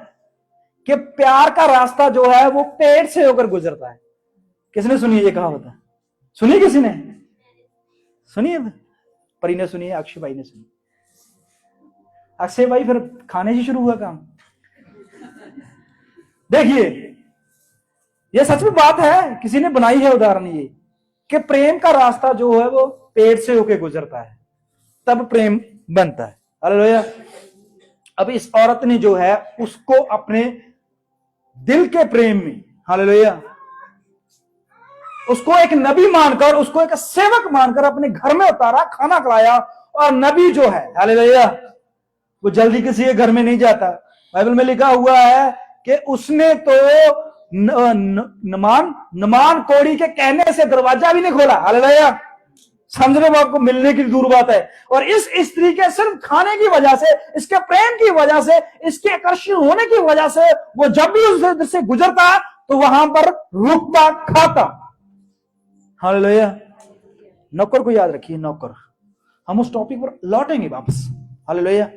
कि प्यार का रास्ता जो है वो पेट से होकर गुजरता है। किसने सुनी है ये कहावत है? सुनी किसी ने? सुनी है? परी ने सुनी है, अक्षय भाई ने सुनी। अक्षय भाई फिर खाने से शुरू हुआ काम। देखिए ये सच में बात है, किसी ने बनाई है उदाहरण ये, कि प्रेम का रास्ता जो है वो पेट से होकर गुजरता है, तब प्रेम बनता है। हालेलुया। अब इस औरत ने जो है उसको अपने दिल के प्रेम में, हालेलुया, उसको एक नबी मानकर, उसको एक सेवक मानकर अपने घर में उतारा, खाना खिलाया। और नबी जो है, हालेलुया, वो जल्दी किसी के घर में नहीं जाता। बाइबल में लिखा हुआ है कि उसने तो नमान कोड़ी के कहने से दरवाजा भी नहीं खोला। हालेलुया। समझने में आपको मिलने की दूर बात है। और इस स्त्री के सिर्फ खाने की वजह से, इसके प्रेम की वजह से, इसके आकर्षण होने की वजह से वो जब भी उस से गुजरता तो वहां पर रुकता, खाता। हालेलुया। नौकर को याद रखिए, नौकर, हम उस टॉपिक पर लौटेंगे वापस। हालेलुया।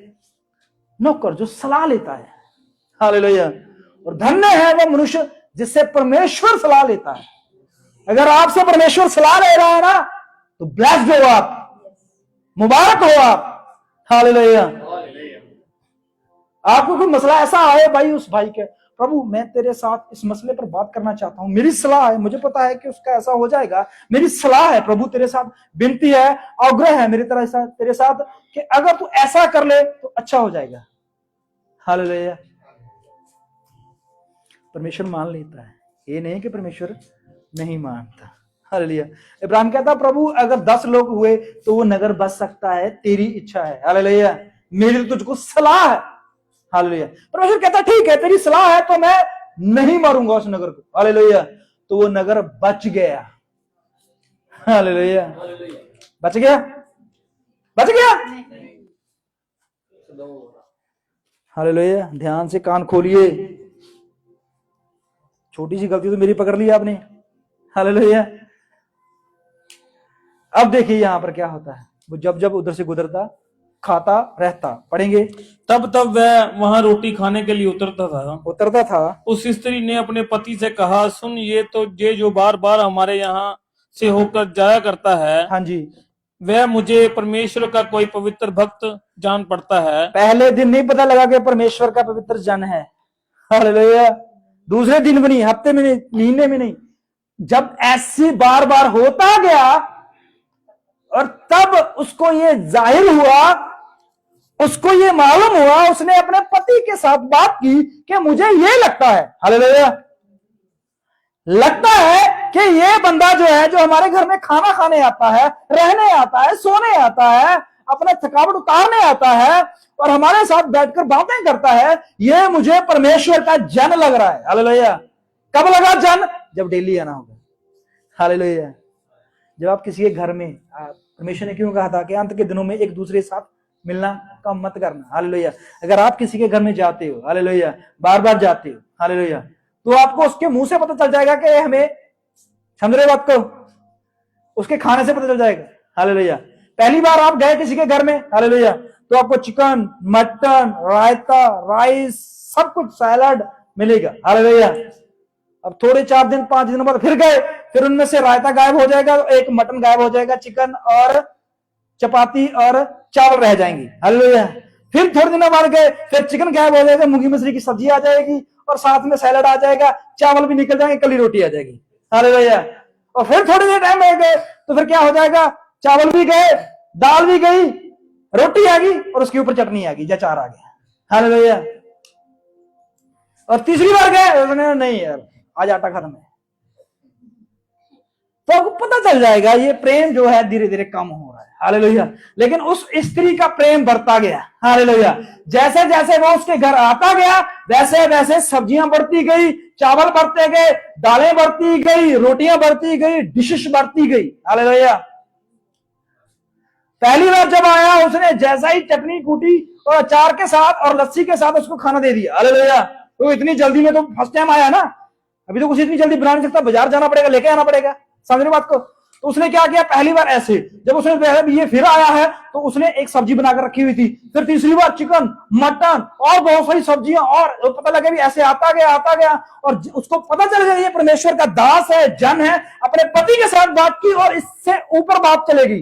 नौकर जो सलाह लेता है, हालेलुया, और धन्य है वो मनुष्य जिससे परमेश्वर सलाह लेता है। अगर आपसे परमेश्वर सलाह ले रहा है ना तो ब्लेस्ड हो आप, मुबारक हो आप। हालेलुया। आपको कोई मसला ऐसा आए भाई, उस भाई के, प्रभु मैं तेरे साथ इस मसले पर बात करना चाहता हूं, मेरी सलाह है, मुझे पता है कि उसका ऐसा हो जाएगा, मेरी सलाह है प्रभु तेरे साथ, विनती है, आग्रह है मेरी तरह तेरे साथ कि अगर तू ऐसा कर ले तो अच्छा हो जाएगा। हालेलुया। परमेश्वर मान लेता है, ये नहीं कि परमेश्वर नहीं मानता। हालेलुया। इब्राहिम कहता प्रभु अगर 10 लोग हुए तो वो नगर बच सकता है, तेरी इच्छा है। हालेलुया। मेरी तुझको सलाह है। हालेलुया। परमेश्वर कहता ठीक है, तेरी सलाह है तो मैं नहीं मारूंगा उस नगर को। हालेलुया। तो वो नगर बच गया। हालेलुया। बच गया, बच गया। हालेलुया। ध्यान से कान खोलिए, छोटी सी गलती तो मेरी पकड़ ली आपने। हालेलुया। अब देखिए यहां पर क्या होता है, वो जब जब उधर से गुजरता खाता रहता। पढ़ेंगे। तब तब वह वहां रोटी खाने के लिए उतरता था। उस स्त्री ने अपने पति से कहा, सुन, ये जो बार बार हमारे यहाँ से होकर जाया करता है, हाँ जी, वह मुझे परमेश्वर का कोई पवित्र भक्त जान पड़ता है। पहले दिन नहीं पता लगा कि परमेश्वर का पवित्र जन है। हालेलुया। दूसरे दिन भी नहीं, हफ्ते में नहीं, महीने में नहीं, जब ऐसी बार बार होता गया और तब उसको ये जाहिर हुआ, उसको ये मालूम हुआ, उसने अपने पति के साथ बात की कि मुझे ये लगता है, हालेलुया, लगता है कि ये बंदा जो है, जो हमारे घर में खाना खाने आता है, रहने आता है, सोने आता है, अपना थकावट उतारने आता है और हमारे साथ बैठकर बातें करता है, ये मुझे परमेश्वर का जन लग रहा है। हालेलुया। कब लगा जन? जब डेली आना होगा। हालेलुया। जब आप किसी के घर में, परमेश्वर ने क्यों कहा था कि अंत के दिनों में एक दूसरे के साथ मिलना कम मत करना। हालेलुया। अगर आप किसी के घर में जाते हो, हालेलुया, बार बार जाते हो, हालेलुया, तो आपको उसके मुंह से पता चल जाएगा कि हमें, समझ रहे बात को, उसके खाने से पता चल जाएगा। हालेलुया। पहली बार आप गए किसी के घर में, हालेलुया, तो आपको चिकन, मटन, रायता, राइस, सब कुछ, सैलड मिलेगा। हालेलुया। अब थोड़े 4 दिन 5 दिन बाद फिर गए, फिर उनमें से रायता गायब हो जाएगा, एक मटन गायब हो जाएगा, चिकन और चपाती और चावल रह जाएंगे। हालेलुया। फिर थोड़े दिनों बाद गए, फिर चिकन गायब हो जाएगा, मूंगी मछली की सब्जी आ जाएगी और साथ में सैलड आ जाएगा, चावल भी निकल जाएंगे, कली रोटी आ जाएगी। हालेलुया। और फिर थोड़ी देर टाइम रह गए तो फिर क्या हो जाएगा, चावल भी गए, दाल भी गई, रोटी आ गई और उसके ऊपर चटनी आ गई या चार आ गया। हालेलुया। और तीसरी बार गए, नहीं यार आज आटा खत्म है, तो आपको पता चल जाएगा ये प्रेम जो है धीरे धीरे कम हो रहा है। हालेलुया। लेकिन उस स्त्री का प्रेम बढ़ता गया। हालेलुया। जैसे जैसे वो उसके घर आता गया, वैसे वैसे सब्जियां बढ़ती गई, चावल बढ़ते गए, दालें बढ़ती गई, रोटियां बढ़ती गई, डिशेस बढ़ती गई। हालेलुया। पहली बार जब आया, उसने जैसा ही चटनी कूटी और अचार के साथ और लस्सी के साथ उसको खाना दे दिया। हालेलुया। तो इतनी जल्दी में, तो फर्स्ट टाइम आया ना, अभी तो कुछ इतनी जल्दी बना नहीं सकता, बाजार जाना पड़ेगा, लेके आना पड़ेगा। समझ रहे बात को? तो उसने क्या किया, पहली बार ऐसे, जब उसने ये फिर आया है तो उसने एक सब्जी बनाकर रखी हुई थी, फिर तीसरी बार चिकन, मटन और बहुत सारी सब्जियां, और पता लगे भी ऐसे आता गया और उसको पता चल गया ये परमेश्वर का दास है, जन है। अपने पति के साथ बात की और इससे ऊपर बात चलेगी,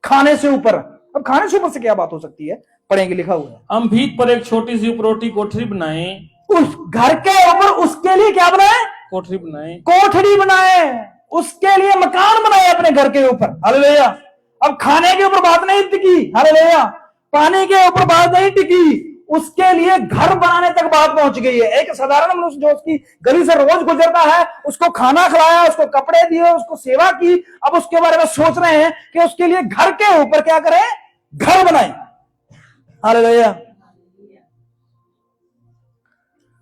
खाने से ऊपर। अब खाने से ऊपर से क्या बात हो सकती है, पढ़ेंगे, लिखा हुआ है। हम भीत पर एक छोटी सी उपरोटी कोठरी बनाए, उस घर के ऊपर उसके लिए क्या बनाए, कोठरी बनाए, कोठरी बनाए, उसके लिए मकान बनाए अपने घर के ऊपर। हालेलुया। अब खाने के ऊपर बात नहीं टिकी, हालेलुया, पानी के ऊपर बात नहीं टिकी, उसके लिए घर बनाने तक बात पहुंच गई है। एक साधारण मनुष्य जो उसकी गली से रोज गुजरता है, उसको खाना खिलाया, उसको कपड़े दिए, उसको सेवा की, अब उसके बारे में सोच रहे हैं कि उसके लिए घर के ऊपर क्या करें, घर बनाए। हालेलुया।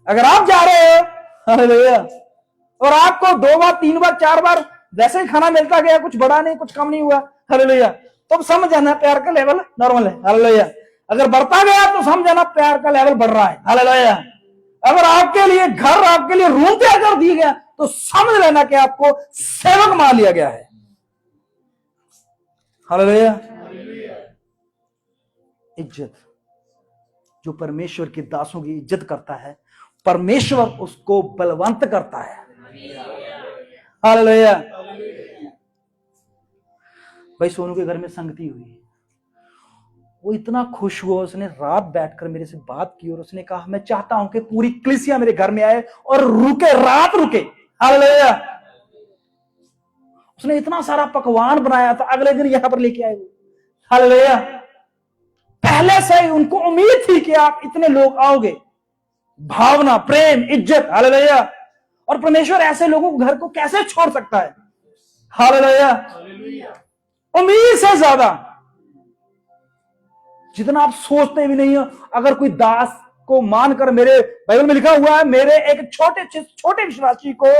अगर आप जा रहे हो, हालेलुया, और आपको 2 बार 3 बार 4 बार वैसे ही खाना मिलता गया, कुछ बढ़ा नहीं कुछ कम नहीं हुआ, हालेलुया, तो समझ जाना प्यार का लेवल नॉर्मल है। हालेलुया। अगर बढ़ता गया तो समझ जाना प्यार का लेवल बढ़ रहा है। हालेलुया। अगर आपके लिए घर, आपके लिए रूम तैयार कर दिया गया तो समझ लेना कि आपको सेवक मान लिया गया है। हालेलुया। इज्जत, जो परमेश्वर के दासों की इज्जत करता है, परमेश्वर उसको बलवंत करता है। हालेलुया। भाई सोनू के घर में संगति हुई, वो इतना खुश हुआ, उसने रात बैठकर मेरे से बात की और उसने कहा मैं चाहता हूं कि पूरी कलीसिया मेरे घर में आए और रुके, रात रुके। हालेलुया। उसने इतना सारा पकवान बनाया था, अगले दिन यहां पर लेके आए वो। हालेलुया। पहले से ही उनको उम्मीद थी कि आप इतने लोग आओगे। भावना, प्रेम, इज्जत। हालेलुया। और परमेश्वर ऐसे लोगों को घर को कैसे छोड़ सकता है। हालेलुया। उम्मीद से ज्यादा, जितना आप सोचते भी नहीं हो। अगर कोई दास को मानकर, मेरे बाइबल में लिखा हुआ है, मेरे एक छोटे विश्वासी को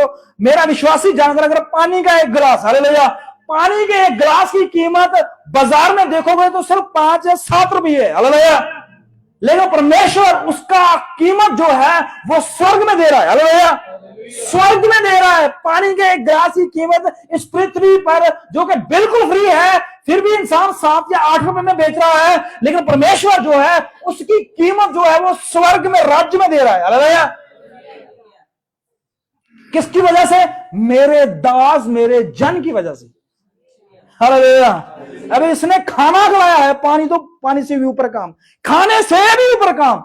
मेरा विश्वासी जानकर अगर पानी का एक गिलास, हालेलुया, पानी के एक गिलास की कीमत बाजार में देखोगे तो सिर्फ 5 या 7 रुपये है। हालेलुया। लेकिन परमेश्वर उसका कीमत जो है वो स्वर्ग में दे रहा है। हालेलुया। स्वर्ग में दे रहा है। पानी के एक गिलास की कीमत इस पृथ्वी पर जो कि बिल्कुल फ्री है, फिर भी इंसान 7 या 8 रुपए में बेच रहा है, लेकिन परमेश्वर जो है उसकी कीमत जो है वो स्वर्ग में, राज्य में दे रहा है। हालेलुया। किसकी वजह से? मेरे दास, मेरे जन की वजह से। हालेलुया। अभी इसने खाना खिलाया है, पानी तो पानी से भी ऊपर काम, खाने से भी ऊपर काम,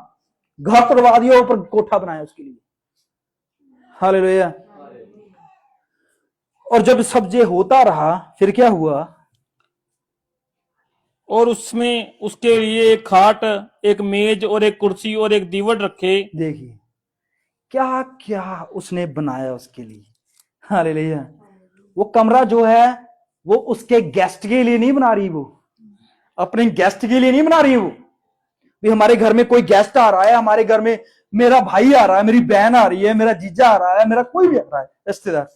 घर तोड़वा दिया, ऊपर कोठा बनाया उसके लिए। हालेलुया। और जब सब ये होता रहा, फिर क्या हुआ? और उसमें उसके लिए एक खाट, एक मेज और एक कुर्सी और एक दीवट रखे। देखिए क्या क्या उसने बनाया उसके लिए। हालेलुया। वो कमरा जो है वो उसके गेस्ट के लिए नहीं बना रही, वो अपने गेस्ट के लिए नहीं बना रही। वो भी हमारे घर में कोई गेस्ट आ रहा है, हमारे घर में मेरा भाई आ रहा है, मेरी बहन आ रही है, मेरा जीजा आ रहा है, मेरा कोई भी आ रहा है रिश्तेदार,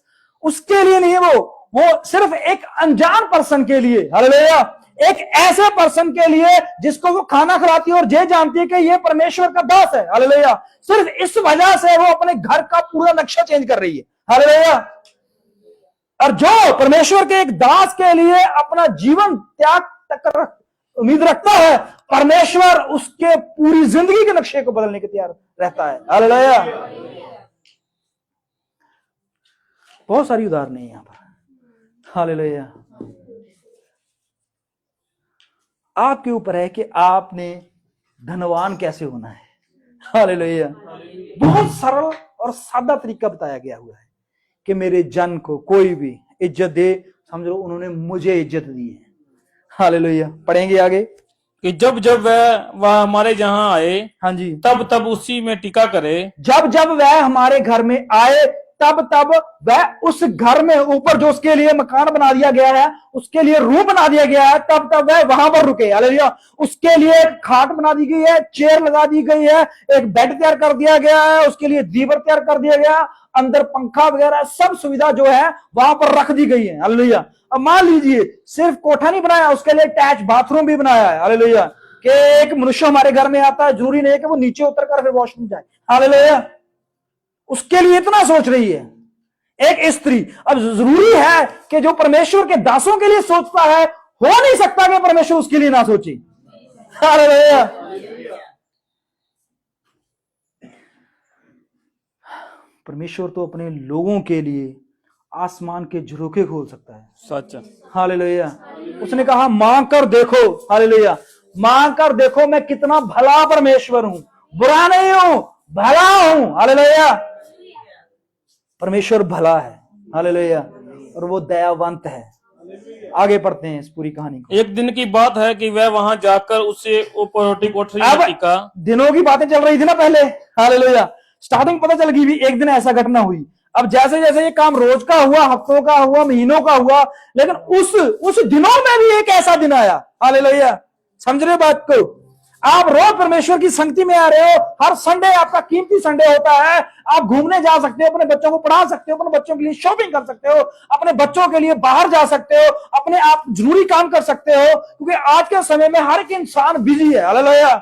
उसके लिए नहीं है वो सिर्फ एक अनजान पर्सन के लिए, हालेलुया, एक ऐसे पर्सन के लिए जिसको वो खाना खिलाती है और ये जानती है कि ये परमेश्वर का दास है, हालेलुया। सिर्फ इस वजह से वो अपने घर का पूरा नक्शा चेंज कर रही है, हालेलुया। और जो परमेश्वर के एक दास के लिए अपना जीवन त्याग तक उम्मीद रखता है, परमेश्वर उसके पूरी जिंदगी के नक्शे को बदलने के तैयार रहता है, हालेलुया। बहुत सारी उदाहरण है यहां पर, हालेलुया। आपके ऊपर है कि आपने धनवान कैसे होना है, हालेलुया। बहुत सरल और सादा तरीका बताया गया हुआ है कि मेरे जन को कोई भी इज्जत दे, समझ लो उन्होंने मुझे इज्जत दी है, हालेलुया। पढ़ेंगे आगे कि जब जब वह हमारे यहाँ आए, हाँ जी, तब तब उसी में टीका करे। जब जब वह हमारे घर में आए तब तब वह उस घर में ऊपर जो उसके लिए मकान बना दिया गया है, उसके लिए रूम बना दिया गया है, तब तब वह वहां पर रुके, हालेलुया। उसके लिए एक खाट बना दी गई है, चेयर लगा दी गई है, एक बेड तैयार कर दिया गया है, उसके लिए दीवार तैयार कर दिया गया, अंदर पंखा वगैरह सब सुविधा जो है वहां पर रख दी गई है, हालेलुया। अब मान लीजिए सिर्फ कोठा नहीं बनाया, उसके लिए अटैच बाथरूम भी बनाया है, हालेलुया। कि एक मनुष्य हमारे घर में आता है, जरूरी नहीं है कि वो नीचे उतर कर फिर वॉशरूम जाए, हालेलुया। उसके लिए इतना सोच रही है एक स्त्री। अब जरूरी है कि जो परमेश्वर के दासों के लिए सोचता है, हो नहीं सकता कि परमेश्वर उसके लिए ना सोचे, हालेलुया। परमेश्वर तो अपने लोगों के लिए आसमान के झरोखे खोल सकता है, सच, हालेलुया। उसने कहा मांग कर देखो, हालेलुया, मांग कर देखो मैं कितना भला परमेश्वर हूं, बुरा नहीं हूं, भला हूं, हालेलुया। परमेश्वर भला है, हालेलुया, और वो दयावंत है। आगे पढ़ते हैं इस पूरी कहानी को। एक दिन की बात है कि वह वहां जाकर उसे ऊपर कोठरी में टीका। दिनों की बातें चल रही थी ना पहले, हालेलुया। स्टार्टिंग पता चल गई भी एक दिन ऐसा घटना हुई। अब जैसे जैसे ये काम रोज का हुआ, हफ्तों का हुआ, महीनों का हुआ, लेकिन उस दिनों में भी एक ऐसा दिन आया, हालेलुया। समझ रहे बात को? आप रोज परमेश्वर की संगति में आ रहे हो, हर संडे आपका कीमती संडे होता है, आप घूमने जा सकते हो, अपने बच्चों को पढ़ा सकते हो, अपने बच्चों के लिए शॉपिंग कर सकते हो, अपने बच्चों के लिए बाहर जा सकते हो, अपने आप जरूरी काम कर सकते हो, क्योंकि आज के समय में हर एक इंसान बिजी है, हालेलुया।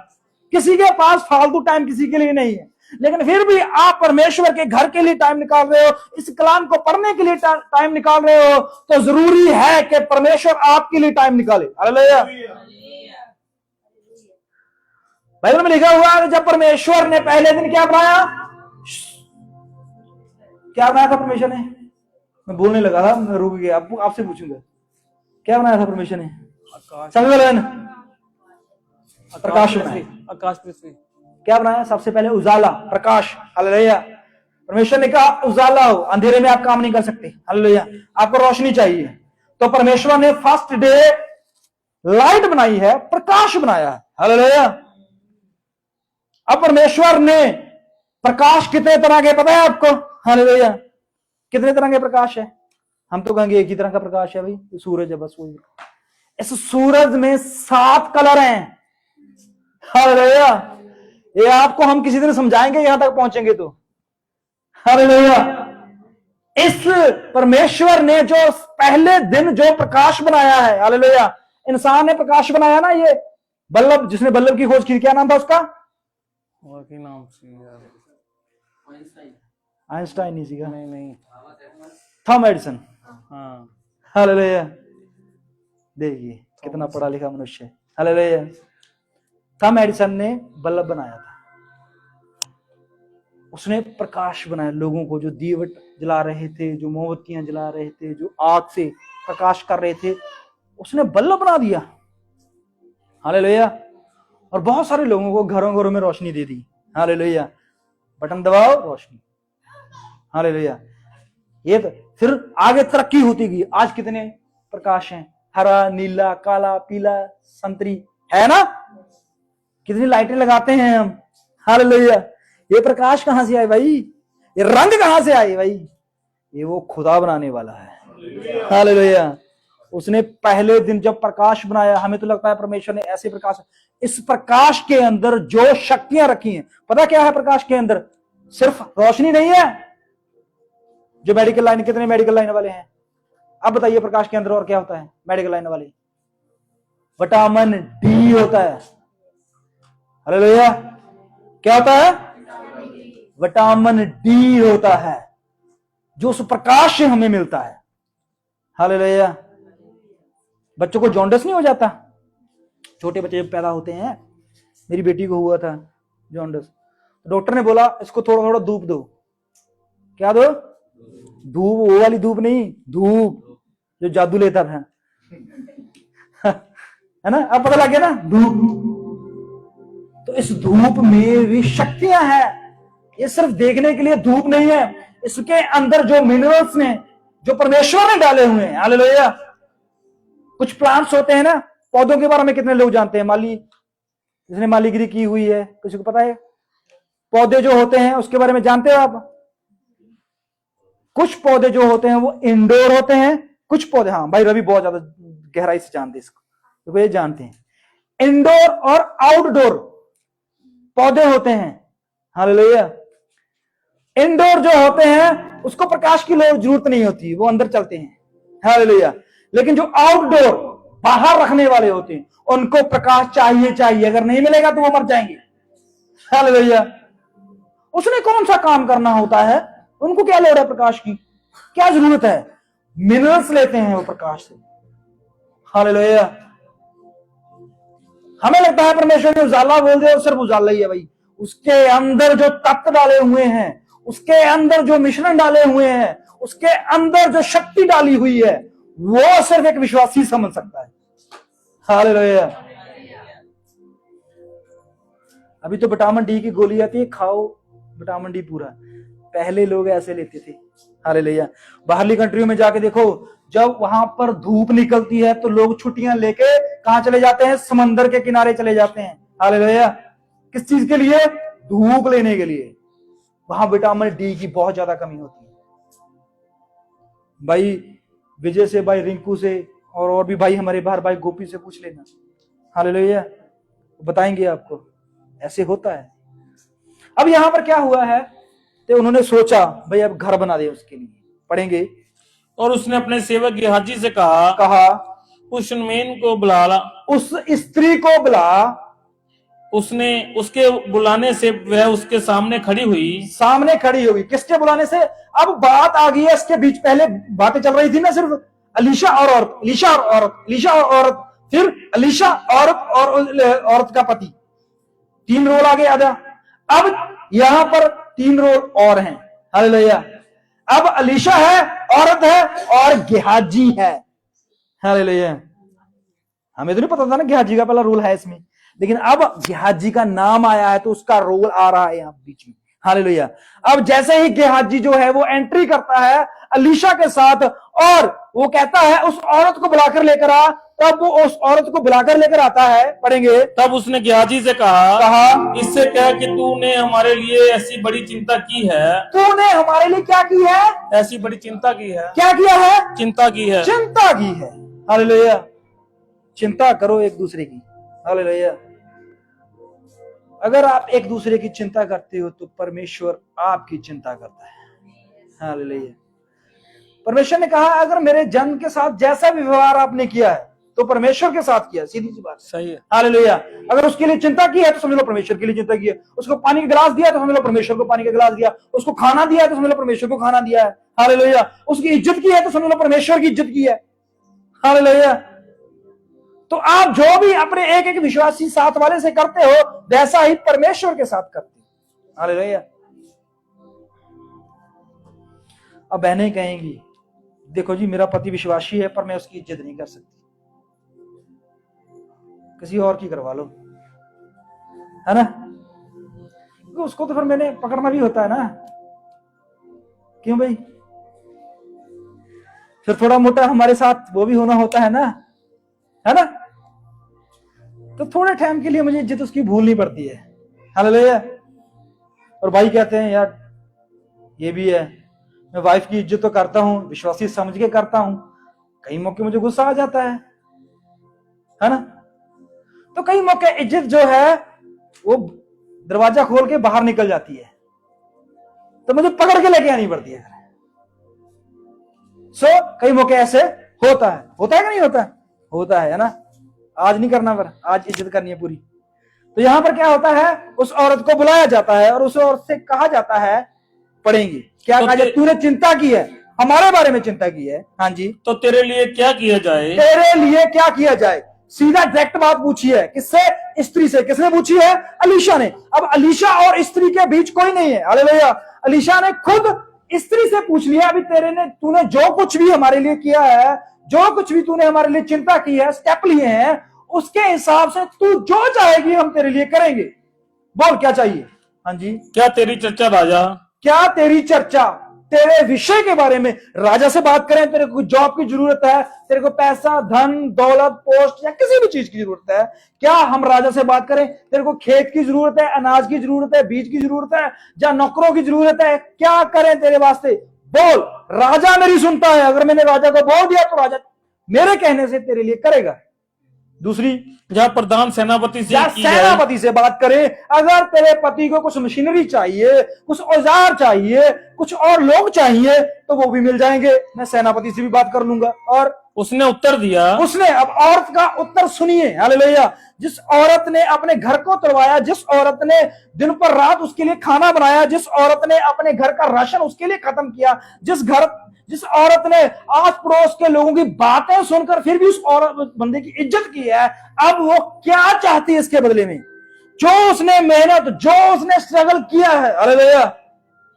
किसी के पास फालतू टाइम किसी के लिए नहीं है, लेकिन फिर भी आप परमेश्वर के घर के लिए टाइम निकाल रहे हो, इस कलाम को पढ़ने के लिए टाइम निकाल रहे हो, तो जरूरी है कि परमेश्वर आपके लिए टाइम निकाले, हालेलुया। बाइबल में लिखा हुआ है जब परमेश्वर ने पहले दिन क्या बनाया, क्या बनाया था परमेश्वर ने? मैं बोलने लगा था, मैं रुक गया, आपसे पूछूंगा क्या बनाया था परमेश्वर ने? प्रकाश बनाया, आकाश पृथ्वी। क्या बनाया? सबसे पहले उजाला, प्रकाश, हालेलुया। परमेश्वर ने कहा उजाला हो, अंधेरे में आप काम नहीं कर सकते, हालेलुया, आपको रोशनी चाहिए। तो परमेश्वर ने फर्स्ट डे लाइट बनाई है, प्रकाश बनाया है, हालेलुया। अब परमेश्वर ने प्रकाश कितने तरह के पता है आपको? हालेलुया। कितने तरह के प्रकाश है? हम तो कहेंगे एक ही तरह का प्रकाश है भाई, सूरज है बस वही। इस सूरज में 7 कलर हैं, हालेलुया। ये आपको हम किसी दिन समझाएंगे यहां तक पहुंचेंगे तो, हालेलुया। इस परमेश्वर ने जो पहले दिन जो प्रकाश बनाया है, हालेलुया, इंसान ने प्रकाश बनाया ना, ये बल्लभ, जिसने बल्लभ की खोज की, क्या नाम था उसका? नाम आइंस्टाइन नहीं सीखा, नहीं थॉमस एडिसन, हाँ, हालेलुया। देखिए कितना पढ़ा लिखा मनुष्य है, हालेलुया। थॉमस एडिसन ने बल्ब बनाया था, उसने प्रकाश बनाया लोगों को, जो दीवट जला रहे थे, जो मोमबत्तियां जला रहे थे, जो आग से प्रकाश कर रहे थे, उसने बल्ब बना दिया, हालेलुया। और बहुत सारे लोगों को घरों घरों में रोशनी दे दी, हालेलुया। बटन दबाओ रोशनी, हालेलुया। ये तो फिर आगे तरक्की होती गई, आज कितने प्रकाश हैं, हरा, नीला, काला, पीला, संतरी, है ना? कितनी लाइटें लगाते हैं हम, हालेलुया। ये प्रकाश कहां से आए भाई? ये रंग कहां से आए भाई? ये वो खुदा बनाने वाला है, हालेलुया। उसने पहले दिन जब प्रकाश बनाया, हमें तो लगता है परमेश्वर ने ऐसे प्रकाश, इस प्रकाश के अंदर जो शक्तियां रखी हैं, पता क्या है प्रकाश के अंदर? सिर्फ रोशनी नहीं है। जो मेडिकल लाइन, कितने मेडिकल लाइन वाले हैं? अब बताइए प्रकाश के अंदर और क्या होता है मेडिकल लाइन वाले? विटामिन डी होता है। हालेलुया। क्या होता है? विटामिन डी होता है, जो उस प्रकाश से हमें मिलता है। हालेलुया। बच्चों को जॉन्डिस नहीं हो जाता? छोटे बच्चे जब पैदा होते हैं, मेरी बेटी को हुआ था जॉन्डिस, डॉक्टर ने बोला इसको थोड़ा थोड़ा धूप दो। क्या दो? धूप, वो वाली धूप नहीं, धूप जो जादू लेता था है ना? अब पता लग गया ना, धूप। तो इस धूप में भी शक्तियां हैं। ये सिर्फ देखने के लिए धूप नहीं है, इसके अंदर जो मिनरल्स ने, जो परमेश्वर ने डाले हुए हैं। हालेलुया। कुछ प्लांट्स होते हैं ना, पौधों के बारे में कितने लोग जानते हैं? माली, जिसने मालीगिरी की हुई है, किसी को पता है? पौधे जो होते हैं उसके बारे में जानते हो आप? कुछ पौधे जो होते हैं वो इंडोर होते हैं, कुछ पौधे, हाँ भाई रवि बहुत ज्यादा गहराई से जानते इसको, तो ये जानते हैं इंडोर और आउटडोर पौधे होते हैं। हालेलुया। इंडोर जो होते हैं उसको प्रकाश की जरूरत नहीं होती, वो अंदर चलते हैं। हालेलुया। लेकिन जो आउटडोर, बाहर रखने वाले होते हैं, उनको प्रकाश चाहिए चाहिए, अगर नहीं मिलेगा तो वो मर जाएंगे। हालेलुया। उसने कौन सा काम करना होता है? उनको क्या लोड़ है प्रकाश की? क्या जरूरत है? मिनरल्स लेते हैं वो प्रकाश से। हालेलुया। हमें लगता है परमेश्वर ने उजाला बोल दिया, सिर्फ उजाला ही है भाई। उसके अंदर जो तत्व डाले हुए हैं, उसके अंदर जो मिश्रण डाले हुए हैं, उसके अंदर जो शक्ति डाली हुई है, वो सिर्फ एक विश्वासी समझ सकता है। हालेलुया। अभी तो विटामिन डी की गोली आती है, खाओ विटामिन डी पूरा। पहले लोग ऐसे लेते थे। हालेलुया। बाहरली कंट्रियों में जाके देखो, जब वहां पर धूप निकलती है तो लोग छुट्टियां लेके कहां चले जाते हैं? समंदर के किनारे चले जाते हैं। हालेलुया। किस चीज के लिए? धूप लेने के लिए। वहां विटामिन डी की बहुत ज्यादा कमी होती है। भाई विजय से, भाई रिंकू से, और भी भाई हमारे बाहर भाई गोपी से पूछ लेना। हालेलुया। बताएंगे आपको ऐसे होता है। अब यहां पर क्या हुआ है, तो उन्होंने सोचा भाई अब घर बना दे उसके लिए। पढ़ेंगे। और उसने अपने सेवक गेहाजी से कहा उस शूनेमिन को बुला ला। उस स्त्री को बुला। उसने, उसके बुलाने से वह उसके सामने खड़ी हुई। किसके बुलाने से? अब बात आ गई है इसके बीच। पहले बातें चल रही थी ना सिर्फ अलीशा और औरत, अलीशा और औरत, अलीशा और औरत, फिर अलीशा औरत और औरत का पति। 3 रोल आगे आधा। अब यहां पर 3 रोल और हैं। हालेलुया। अब अलीशा है, औरत है और गेहाजी है। हालेलुया। हमें तो नहीं पता था ना गेहाजी का पहला रोल है इसमें, लेकिन अब गेहाजी का नाम आया है तो उसका रोल आ रहा है यहां बीच में। हालेलुया। अब जैसे ही गेहाजी जो है वो एंट्री करता है अलीशा के साथ, और वो कहता है उस औरत को बुलाकर लेकर आ, तब वो उस औरत को बुलाकर लेकर आता है। पढ़ेंगे। तब उसने गेहाजी से कहा इससे कह कि तूने हमारे लिए ऐसी बड़ी चिंता की है। तूने हमारे लिए क्या की है? ऐसी बड़ी चिंता की है। क्या किया है? चिंता की है। चिंता की है। हालेलुया। चिंता करो एक दूसरे की। हालेलुया। अगर आप एक दूसरे की चिंता करते हो तो परमेश्वर आपकी चिंता करता है। हालेलुया। परमेश्वर ने कहा अगर मेरे जन के साथ जैसा भी व्यवहार आपने किया है तो परमेश्वर के साथ किया। सीधी सी बात। सही है। हालेलुया। अगर उसके लिए चिंता की है तो समझ लो परमेश्वर के लिए चिंता की है। उसको पानी का गिलास दिया तो समझ लो परमेश्वर को पानी का गिलास दिया। उसको खाना दिया तो समझ लो परमेश्वर को खाना दिया है। हालेलुया। उसकी इज्जत की है तो समझ लो परमेश्वर की इज्जत की है। हालेलुया। तो आप जो भी अपने एक एक विश्वासी साथ वाले से करते हो वैसा ही परमेश्वर के साथ करते हो। हालेलुया। अब बहनें कहेंगी देखो जी मेरा पति विश्वासी है पर मैं उसकी इज्जत नहीं कर सकती, किसी और की करवा लो, है ना? तो उसको तो फिर मैंने पकड़ना भी होता है ना, क्यों भाई? फिर थोड़ा मोटा हमारे साथ वो भी होना होता है ना, है ना? तो थोड़े टाइम के लिए मुझे इज्जत उसकी भूलनी पड़ती है। हालेलुया। और भाई कहते हैं यार ये भी है, मैं वाइफ की इज्जत तो करता हूं, विश्वासी समझ के करता हूं, कई मौके मुझे गुस्सा आ जाता है ना। तो कई मौके इज्जत जो है वो दरवाजा खोल के बाहर निकल जाती है, तो मुझे पकड़ के लेके आनी पड़ती है। कई मौके ऐसे होता है कि नहीं होता है ना। आज नहीं करना, पर आज इज्जत करनी है पूरी। तो यहां पर क्या होता है, उस औरत को बुलाया जाता है और उस औरत से कहा जाता है, पढ़ेंगे क्या कहा जाए, तूने चिंता की है, हमारे बारे में चिंता की है, हाँ जी, तो तेरे लिए क्या किया जाए, तेरे लिए क्या किया जाए। सीधा डायरेक्ट बात पूछी है, किससे? स्त्री से। किसने पूछी है? अलीशा ने। अब अलीशा और स्त्री के बीच कोई नहीं है, हालेलुया। अलीशा ने खुद स्त्री से पूछ लिया, अभी तूने जो कुछ भी हमारे लिए किया है, जो कुछ भी तूने हमारे लिए चिंता की है, स्टेप लिए हैं, उसके हिसाब से तू जो चाहेगी हम तेरे लिए करेंगे। बोल क्या चाहिए? हाँ जी। क्या तेरी चर्चा राजा? क्या तेरी चर्चा तेरे विषय के बारे में राजा से बात करें? तेरे को जॉब की जरूरत है, तेरे को पैसा, धन, दौलत, पोस्ट या किसी भी चीज की जरूरत है, क्या हम राजा से बात करें? तेरे को खेत की जरूरत है, अनाज की जरूरत है, बीज की जरूरत है, या नौकरों की जरूरत है, क्या करें तेरे वास्ते? बोल। राजा मेरी सुनता है। अगर मैंने राजा को बोल दिया तो राजा मेरे कहने से तेरे लिए करेगा। दूसरी, जहाँ प्रधान सेनापति से बात करें, अगर तेरे पति को कुछ मशीनरी चाहिए, कुछ औजार चाहिए, कुछ और लोग चाहिए, तो वो भी मिल जाएंगे, मैं सेनापति से भी बात कर लूंगा। और उसने उत्तर दिया, अब औरत का उत्तर सुनिए, हालेलुया। जिस औरत ने अपने घर को तोड़वाया, जिस औरत ने दिन पर रात उसके लिए खाना बनाया, जिस औरत ने अपने घर का राशन उसके लिए खत्म किया, जिस औरत ने आस पड़ोस के लोगों की बातें सुनकर फिर भी उस औरत बंदे की इज्जत की है, अब वो क्या चाहती है इसके बदले में? जो उसने मेहनत, जो उसने स्ट्रगल किया है, हालेलुया।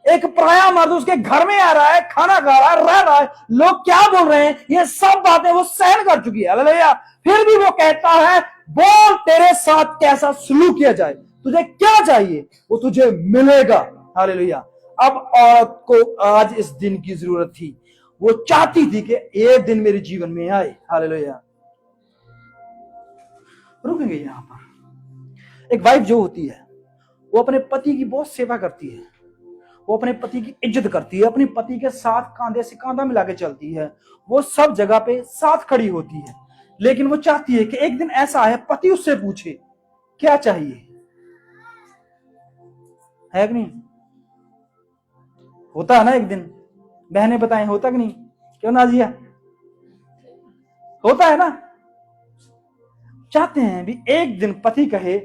एक पराया मर्द उसके घर में आ रहा है, खाना खा रहा है, रह रहा है, लोग क्या बोल रहे हैं, ये सब बातें वो सहन कर चुकी है, हालेलुया। फिर भी वो कहता है, बोल तेरे साथ कैसा सलूक किया जाए, तुझे क्या चाहिए, वो तुझे मिलेगा, हालेलुया। अब औरत को आज इस दिन की जरूरत थी, वो चाहती थी कि एक दिन मेरे जीवन में आए, हालेलुया। रुकेंगे यहां पर। एक वाइफ जो होती है वो अपने पति की बहुत सेवा करती है, वो अपने पति की इज्जत करती है, अपने पति के साथ कांधे से कांधा मिला के चलती है, वो सब जगह पे साथ खड़ी होती है। लेकिन वो चाहती है कि एक दिन ऐसा है, पति उससे पूछे क्या चाहिए, है कि नहीं? होता है ना, एक दिन बहनें बताएं, होता कि नहीं? क्यों नाजिया? होता है ना। चाहते हैं भी एक दिन पति कहे,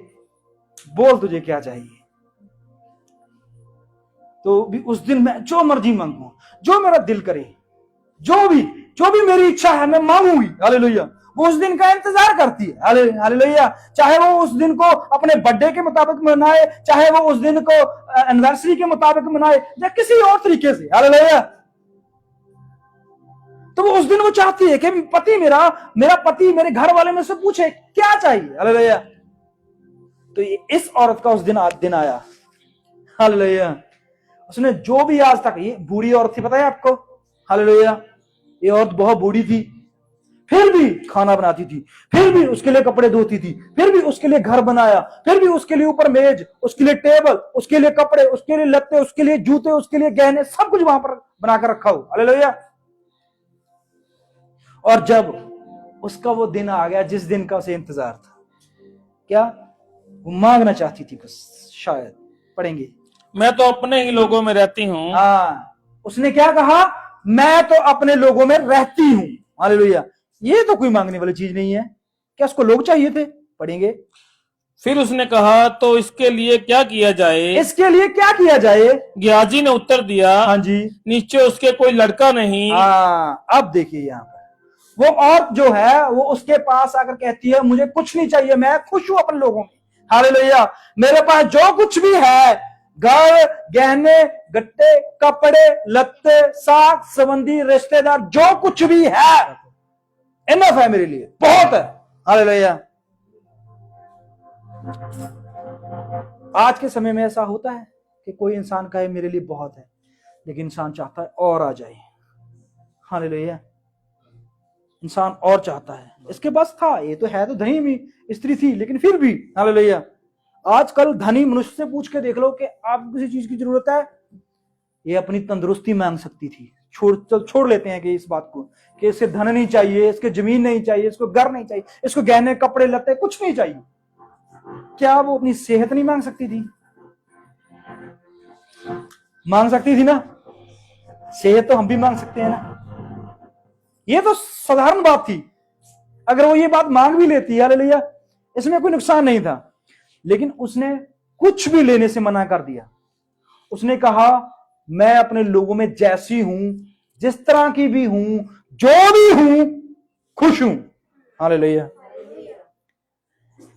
बोल तुझे क्या चाहिए, तो भी उस दिन मैं जो मर्जी मांगू, जो मेरा दिल करे, जो भी मेरी इच्छा है मैं मांगूंगी, हालेलुया। वो उस दिन का इंतजार करती है, हालेलुया। चाहे वो उस दिन को अपने बर्थडे के मुताबिक मनाए, चाहे वो उस दिन को एनिवर्सरी के मुताबिक मनाए, या किसी और तरीके से, हालेलुया। तो वो उस दिन वो चाहती है कि पति मेरा पति मेरे घर वाले में से पूछे क्या चाहिए, हालेलुया। तो इस औरत का उस दिन आया, हालेलुया। उसने जो भी आज तक, ये बूढ़ी औरत थी, पता है आपको, हालेलुया। ये औरत बहुत बूढ़ी थी, फिर भी खाना बनाती थी, फिर भी उसके लिए कपड़े धोती थी, फिर भी उसके लिए घर बनाया, फिर भी उसके लिए ऊपर मेज, उसके लिए टेबल, उसके लिए कपड़े, उसके लिए लत्ते, उसके लिए जूते, उसके लिए गहने, सब कुछ वहां पर बनाकर रखा हो, हालेलुया। और जब उसका वो दिन आ गया जिस दिन का उसे इंतजार था, क्या वो मांगना चाहती थी कुछ, शायद पढ़ेंगे, मैं तो अपने ही लोगों में रहती हूँ। हाँ, उसने क्या कहा? मैं तो अपने लोगों में रहती हूं, हालेलुया। ये तो कोई मांगने वाली चीज नहीं है। क्या उसको लोग चाहिए थे? पढ़ेंगे। फिर उसने कहा, तो इसके लिए क्या किया जाए? इसके लिए क्या किया जाए? गियाजी ने उत्तर दिया, हाँ जी, नीचे उसके कोई लड़का नहीं। हाँ, अब देखिए यहाँ पर वो औरत जो है वो उसके पास आकर कहती है, मुझे कुछ नहीं चाहिए, मैं खुश हूं अपने लोगों में, हालेलुया। मेरे पास जो कुछ भी है, घर, गहने, गट्टे, कपड़े, लत्ते, साग संबंधी, रिश्तेदार, जो कुछ भी है, इनफ है मेरे लिए, बहुत है, हालेलुया। आज के समय में ऐसा होता है कि कोई इंसान कहे मेरे लिए बहुत है, लेकिन इंसान चाहता है और आ जाए, हालेलुया। इंसान और चाहता है, इसके पास था, ये तो है, तो धनी भी स्त्री थी, लेकिन फिर भी, हालेलुया। आजकल धनी मनुष्य से पूछ के देख लो कि आपको किसी चीज की जरूरत है, ये अपनी तंदुरुस्ती मांग सकती थी। छोड़ लेते हैं कि इस बात को, कि इससे धन नहीं चाहिए, इसके जमीन नहीं चाहिए, इसको घर नहीं चाहिए, इसको गहने कपड़े लत्ते कुछ नहीं चाहिए। क्या वो अपनी सेहत नहीं मांग सकती थी? मांग सकती थी ना। सेहत तो हम भी मांग सकते हैं ना। ये तो साधारण बात थी। अगर वो ये बात मांग भी लेती, हालेलुया, इसमें कोई नुकसान नहीं था। लेकिन उसने कुछ भी लेने से मना कर दिया। उसने कहा मैं अपने लोगों में जैसी हूं, जिस तरह की भी हूं, जो भी हूं, खुश हूं। हालेलुया।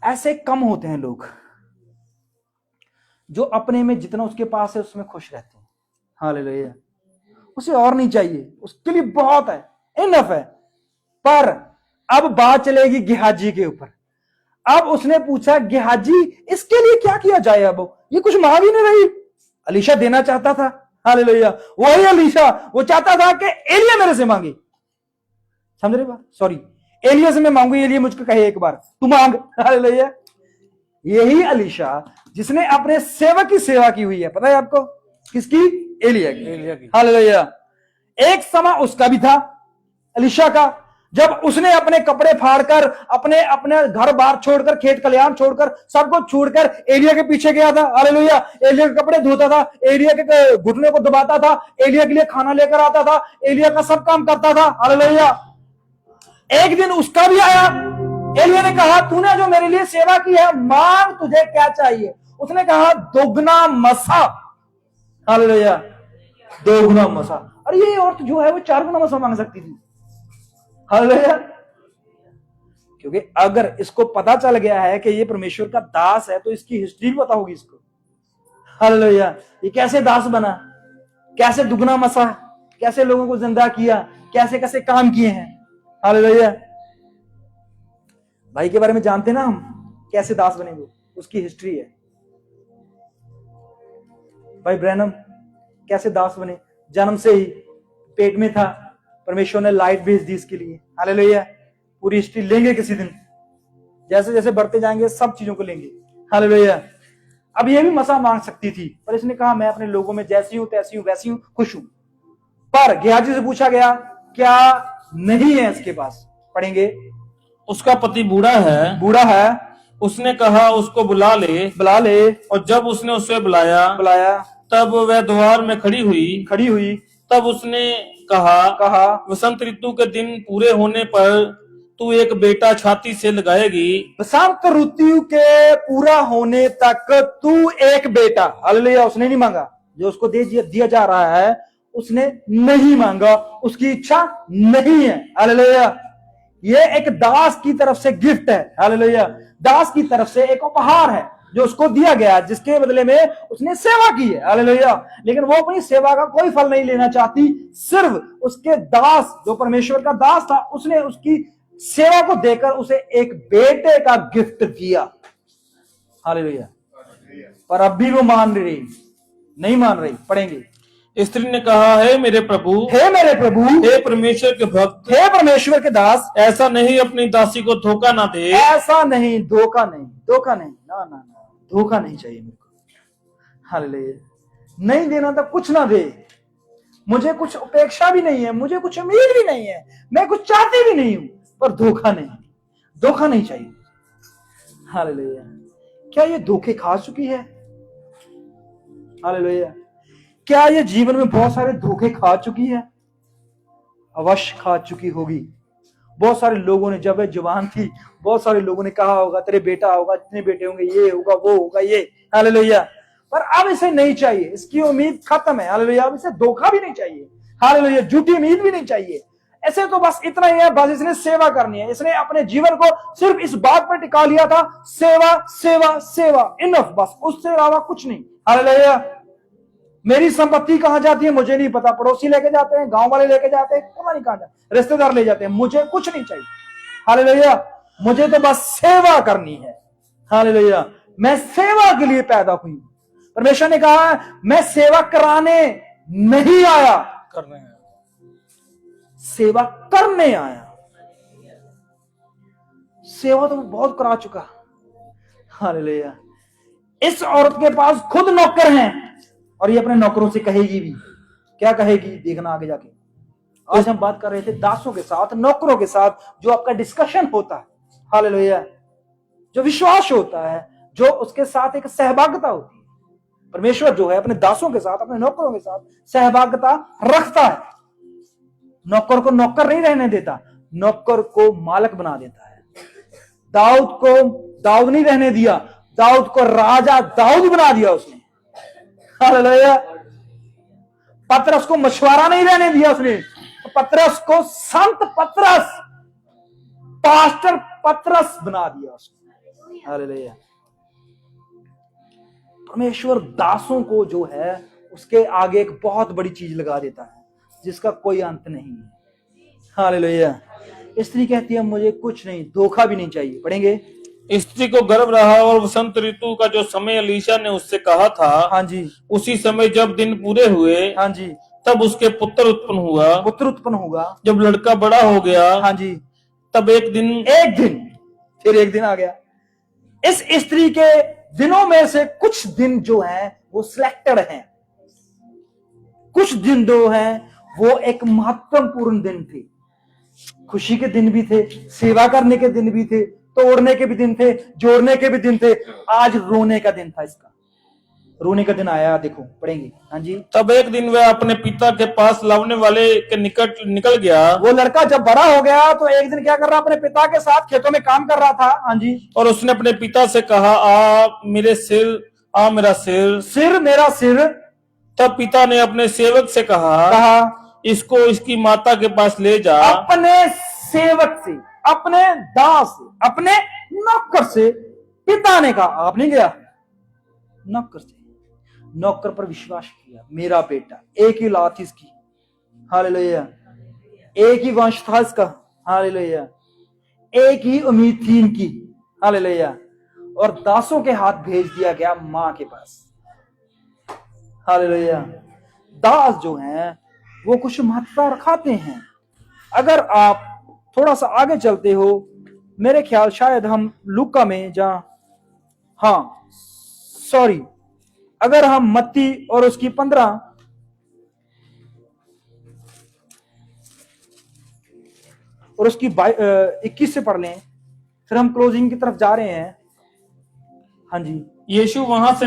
ऐसे कम होते हैं लोग जो अपने में जितना उसके पास है उसमें खुश रहते हैं। हालेलुया। उसे और नहीं चाहिए, उसके लिए बहुत है, इनफ है। पर अब बात चलेगी गेहाजी के ऊपर। अब उसने पूछा, गेहाजी इसके लिए क्या किया जाए? अब ये कुछ मांग ही नहीं रही। अलीशा देना चाहता था। हालेलुया। वही अलीशा, वो चाहता था कि एलिया मेरे से मांगे। समझ रहे बात? सॉरी, एलिया से मैं मांगू, एलिया मुझको कहे एक बार तू मांग। हालेलुया। यही अलीशा जिसने अपने सेवक की सेवा की हुई है, पता है आपको? किसकी? एलिया की। हालेलुया। एक समय उसका भी था, अलीशा का, जब उसने अपने कपड़े फाड़कर, अपने घर बार छोड़कर, खेत खलिहान छोड़कर, सबको छोड़कर एलिया के पीछे गया था। हालेलुया। एलिया के कपड़े धोता था, एलिया के घुटने को दबाता था, एलिया के लिए खाना लेकर आता था, एलिया का सब काम करता था। हालेलुया। एक दिन उसका भी आया। एलिया ने कहा, तूने जो मेरे लिए सेवा की है, मांग, तुझे क्या चाहिए? उसने कहा, दोगुना मसा। हालेलुया। दोगुना मसा। अरे ये औरत जो है वो 4 गुना मसा मांग सकती थी। हालेलुया। क्योंकि अगर इसको पता चल गया है कि ये परमेश्वर का दास है, तो इसकी हिस्ट्री भी पता होगी इसको। हालेलुया। ये कैसे दास बना, कैसे दुगना मसा, कैसे लोगों को जिंदा किया, कैसे कैसे काम किए हैं। हालेलुया। भाई के बारे में जानते ना हम, कैसे दास बने, वो उसकी हिस्ट्री है। भाई ब्रैनम कैसे दास बने, जन्म से ही पेट में था, परमेश्वर ने लाइट भेज दी इसके लिए। हालेलुया। पूरी हिस्ट्री लेंगे किसी दिन, जैसे जैसे बढ़ते जाएंगे सब चीजों को लेंगे। हालेलुया। अब ये भी मसा मांग सकती थी, पर इसने कहा मैं अपने लोगों में जैसी हूं तैसी हूं, वैसी हूं, खुश हूं। पर गेहाजी से पूछा गया, क्या नहीं है इसके पास? पढ़ेंगे। उसका पति बूढ़ा है। उसने कहा उसको बुला ले। और जब उसने उसे बुलाया तब वह द्वार में खड़ी हुई। तब उसने कहा वसंत ऋतु के दिन पूरे होने पर तू एक बेटा छाती से लगाएगी। वसंत ऋतु के पूरा होने तक तू एक बेटा। हालेलुया। उसने नहीं मांगा, जो उसको दिया जा रहा है उसने नहीं मांगा, उसकी इच्छा नहीं है। हालेलुया। ये एक दास की तरफ से गिफ्ट है। हालेलुया। दास की तरफ से एक उपहार है जो उसको दिया गया, जिसके बदले में उसने सेवा की है। हालेलुया। लेकिन वो अपनी सेवा का कोई फल नहीं लेना चाहती, सिर्फ उसके दास, जो परमेश्वर का दास था, उसने उसकी सेवा को देकर उसे एक बेटे का गिफ्ट दिया। हालेलुया। पर अब भी वो नहीं मान रही। पढ़ेंगे। स्त्री ने कहा, हे मेरे प्रभु, हे परमेश्वर के भक्त, हे परमेश्वर के दास, ऐसा नहीं अपनी दासी को धोखा ना दे। ऐसा नहीं, धोखा नहीं, ना, धोखा नहीं चाहिए मेरे को। हालेलुया। नहीं देना तो कुछ ना दे, मुझे कुछ अपेक्षा भी नहीं है, मुझे कुछ उम्मीद भी नहीं है, मैं कुछ चाहती भी नहीं हूं, पर धोखा नहीं चाहिए। हालेलुया। क्या ये धोखे खा चुकी है? हालेलुया। क्या ये जीवन में बहुत सारे धोखे खा चुकी है? अवश्य खा चुकी होगी। बहुत सारे लोगों ने, जब वे जवान थी, बहुत सारे लोगों ने कहा होगा तेरे बेटा होगा, इतने बेटे होंगे, ये होगा, वो होगा, ये। हालेलुया। पर अब इसे नहीं चाहिए, इसकी उम्मीद खत्म है। हालेलुया। अब इसे धोखा भी नहीं चाहिए। हालेलुया। झूठी उम्मीद भी नहीं चाहिए। ऐसे तो बस इतना ही है, बस इसने सेवा करनी है। इसने अपने जीवन को सिर्फ इस बात पर टिका लिया था, सेवा, इनफ, बस, उससे अलावा कुछ नहीं। हालेलुया। मेरी संपत्ति कहां जाती है मुझे नहीं पता, पड़ोसी लेके जाते हैं, गांव वाले लेके जाते हैं, पता नहीं कहां जाते, रिश्तेदार ले जाते हैं, मुझे कुछ नहीं चाहिए। हालेलुया। मुझे तो बस सेवा करनी है। हालेलुया। मैं सेवा के लिए पैदा हुई हूं। परमेश्वर ने कहा मैं सेवा कराने नहीं आया, सेवा करने आया। सेवा तो बहुत करा चुका। हालेलुया। इस औरत के पास खुद नौकर हैं और ये अपने नौकरों से कहेगी भी, क्या कहेगी देखना आगे जाके। आज हम बात कर रहे थे दासों के साथ, नौकरों के साथ जो आपका डिस्कशन होता है, हालेलुया, जो विश्वास होता है, जो उसके साथ एक सहभागिता होती है। परमेश्वर जो है अपने दासों के साथ, अपने नौकरों के साथ सहभागिता रखता है। नौकर को नौकर नहीं रहने देता, नौकर को मालिक बना देता है। दाऊद को दाऊद नहीं रहने दिया, दाऊद को राजा दाऊद बना दिया उसने, हालेलुया। पतरस को मछुआरा नहीं रहने दिया उसने, पतरस को संत पतरस, पास्टर पतरस बना दिया उसने, हालेलुया। परमेश्वर दासों को जो है उसके आगे एक बहुत बड़ी चीज लगा देता है जिसका कोई अंत नहीं है, हालेलुया। स्त्री कहती है मुझे कुछ नहीं, धोखा भी नहीं चाहिए। पढ़ेंगे, स्त्री को गर्भ रहा और वसंत ऋतु का जो समय अलीशा ने उससे कहा था, हाँ जी, उसी समय जब दिन पूरे हुए, हाँ जी, तब उसके पुत्र उत्पन्न हुआ। पुत्र उत्पन्न होगा। जब लड़का बड़ा हो गया, हाँ जी, तब एक दिन फिर एक दिन आ गया। इस स्त्री के दिनों में से कुछ दिन जो हैं वो सिलेक्टेड हैं, कुछ दिन जो हैं वो एक महत्वपूर्ण दिन थे। खुशी के दिन भी थे, सेवा करने के दिन भी थे, तोड़ने के भी दिन थे, जोड़ने के भी दिन थे। आज रोने का दिन था, इसका रोने का दिन आया। देखो पढ़ेंगे, हाँ जी। तब एक दिन वह अपने पिता के पास लावने वाले के निकट निकल गया। वो लड़का जब बड़ा हो गया तो एक दिन क्या कर रहा, अपने पिता के साथ खेतों में काम कर रहा था, हाँ जी। और उसने अपने पिता से कहा, आ मेरा सिर। मेरा सिर। तब पिता ने अपने सेवक से कहा इसको इसकी माता के पास ले जा। अपने सेवक से, अपने दास से, अपने नौकर से पिता ने कहा, आप नहीं गया, नौकर से, नौकर पर विश्वास किया। मेरा बेटा, एक ही लात इसकी, हालेलुया, एक ही वंश था इसका, हालेलुया, एक ही उम्मीद थी इनकी, हालेलुया। और दासों के हाथ भेज दिया गया मां के पास, हालेलुया। दास जो हैं वो कुछ महत्ता रखाते हैं। अगर आप थोड़ा सा आगे चलते हो, मेरे ख्याल शायद हम लूका में अगर हम मत्ती और उसकी 15 और उसकी 21 से पढ़ लें, फिर हम क्लोजिंग की तरफ जा रहे हैं। हाँ जी। यीशु वहां से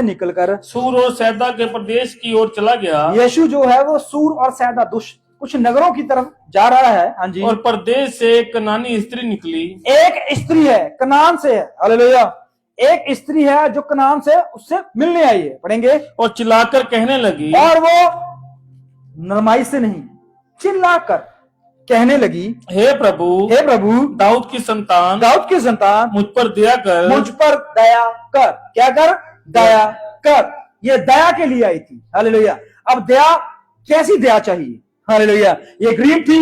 निकलकर सूर और सैदा के प्रदेश की ओर चला गया। यीशु जो है वो सूर और सैदा कुछ नगरों की तरफ जा रहा है, हाँ जी। और प्रदेश से एक कनानी स्त्री निकली। एक स्त्री है, कनान से है, हालेलुया। एक स्त्री है जो कनान से उससे मिलने आई है। पढ़ेंगे, और चिल्लाकर कहने लगी, और वो नरमाई से नहीं, चिल्लाकर कहने लगी, हे प्रभु, दाऊद की संतान, मुझ पर दया कर। क्या कर? दया कर। ये दया के लिए आई थी, हालेलुया। अब दया, कैसी दया चाहिए, हालेलुया। ये गरीब थी,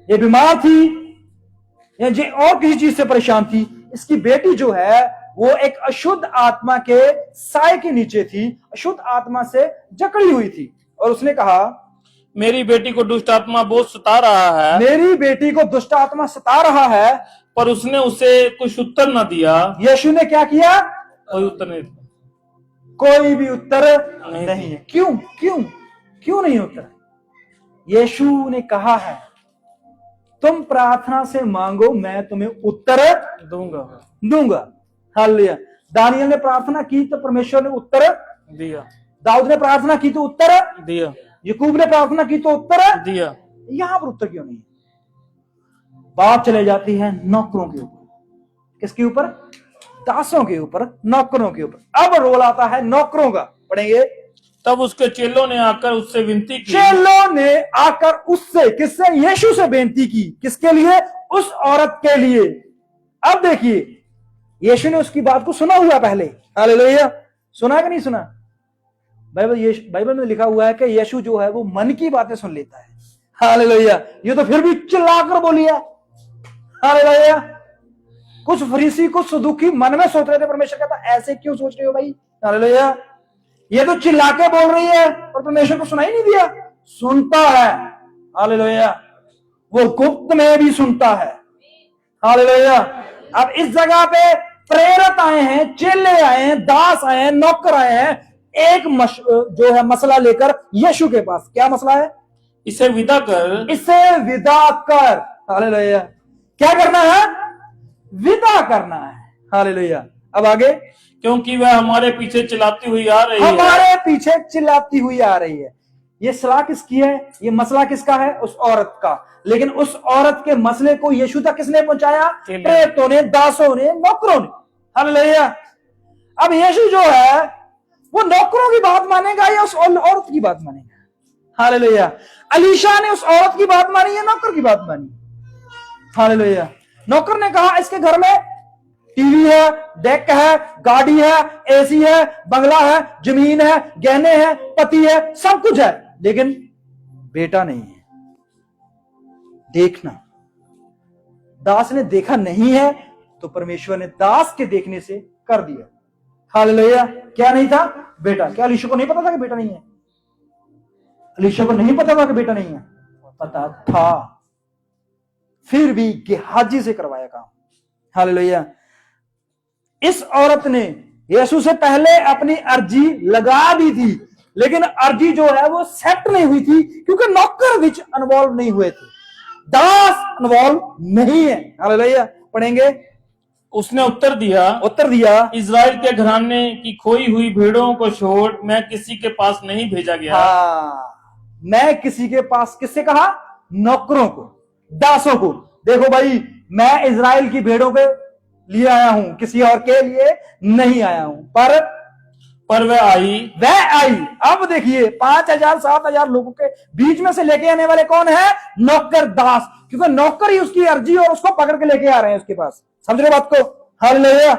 ये बीमार थी, ये और किसी चीज से परेशान थी। इसकी बेटी जो है वो एक अशुद्ध आत्मा के साए के नीचे थी, अशुद्ध आत्मा से जकड़ी हुई थी। और उसने कहा, मेरी बेटी को दुष्ट आत्मा बहुत सता रहा है, पर उसने उसे कुछ उत्तर न दिया। यीशु ने क्या किया? कोई भी उत्तर नहीं है। क्यों नहीं उत्तर? यीशु ने कहा है, तुम प्रार्थना से मांगो, मैं तुम्हें उत्तर दूंगा। हालेलुया। दानियल ने प्रार्थना की तो परमेश्वर ने उत्तर दिया। दाऊद ने प्रार्थना की तो उत्तर दिया। याकूब ने प्रार्थना की तो उत्तर दिया। यहां पर उत्तर क्यों नहीं? बात चले जाती है नौकरों के ऊपर। किसके ऊपर? दासों के ऊपर, नौकरों के ऊपर। अब रोल आता है नौकरों का। पढ़ेंगे, तब उसके चेलों ने आकर उससे विनती की। किससे? यीशु से बेनती की। किसके लिए? उस औरत के लिए। अब देखिए, यीशु ने उसकी बात को सुना हुआ पहले, हालेलुया। सुना कि नहीं सुना? बाइबल में लिखा हुआ है कि यीशु जो है वो मन की बातें सुन लेता है, हालेलुया। ये तो फिर भी चिल्लाकर बोली है, हालेलुया। कुछ फरीसी, कुछ सदूकी मन में सोच रहे थे, परमेश्वर कहता ऐसे क्यों सोच रहे हो भाई, हालेलुया। ये तो चिल्ला के बोल रही है और परमेश्वर को सुनाई नहीं दिया। सुनता है, हालेलुया। वो गुप्त में भी सुनता है, हालेलुया। अब इस जगह पे प्रेरित आए हैं, चेले आए हैं, दास आए हैं, नौकर आए हैं, एक जो है मसला लेकर यीशु के पास। क्या मसला है? इसे विदा कर। इसे विदा कर। हालेलुया। क्या करना है? विदा करना है। हालेलुया। अब आगे, क्योंकि वह हमारे पीछे चिल्लाती हुई आ रही है। हमारे पीछे चिल्लाती हुई आ रही है। ये सलाह किसकी है? ये मसला किसका है? उस औरत का। लेकिन उस औरत के मसले को यीशु तक किसने पहुंचाया? प्रेरितों ने, दासों ने, नौकरों ने। हालेलुया। अब यीशु जो है वो नौकरों की बात मानेगा या उस औरत की बात मानेगा? हालेलुया। अलीशा ने उस औरत की बात मानी या नौकर की बात मानी? हालेलुया। नौकर ने कहा इसके घर में टीवी है, डेक है, गाड़ी है, एसी है, बंगला है, जमीन है, गहने हैं, पति है, सब कुछ है, लेकिन बेटा नहीं है। देखना, दास ने देखा नहीं है तो परमेश्वर ने दास के देखने से कर दिया। हालेलुया। क्या नहीं था? बेटा। क्या अलीशा को नहीं पता था कि बेटा नहीं है? अलीशा को नहीं पता था कि बेटा नहीं है? पता था, फिर भी गेहाजी से करवाया काम। हालेलुया। इस औरत ने यीशु से पहले अपनी अर्जी लगा दी थी, लेकिन अर्जी जो है वो सेट नहीं हुई थी क्योंकि नौकर विच इन्वॉल्व नहीं हुए थे, दास इन्वॉल्व नहीं है। हालेलुया। पढ़ेंगे। उसने उत्तर दिया, इज़राइल के घराने की खोई हुई भेड़ों को छोड़ मैं किसी के पास नहीं भेजा गया। मैं किसी के पास, किससे कहा? नौकरों को, दासों को। देखो भाई, मैं इज़राइल की भेड़ों के लिए आया हूं, किसी और के लिए नहीं आया हूं। पर वह आई। अब देखिए, 5,000 7,000 लोगों के बीच में से लेके आने वाले कौन है? नौकर, दास। क्योंकि नौकर ही उसकी अर्जी और उसको पकड़ के लेके आ रहे हैं उसके पास। समझ रहे बात को? हालेलुया।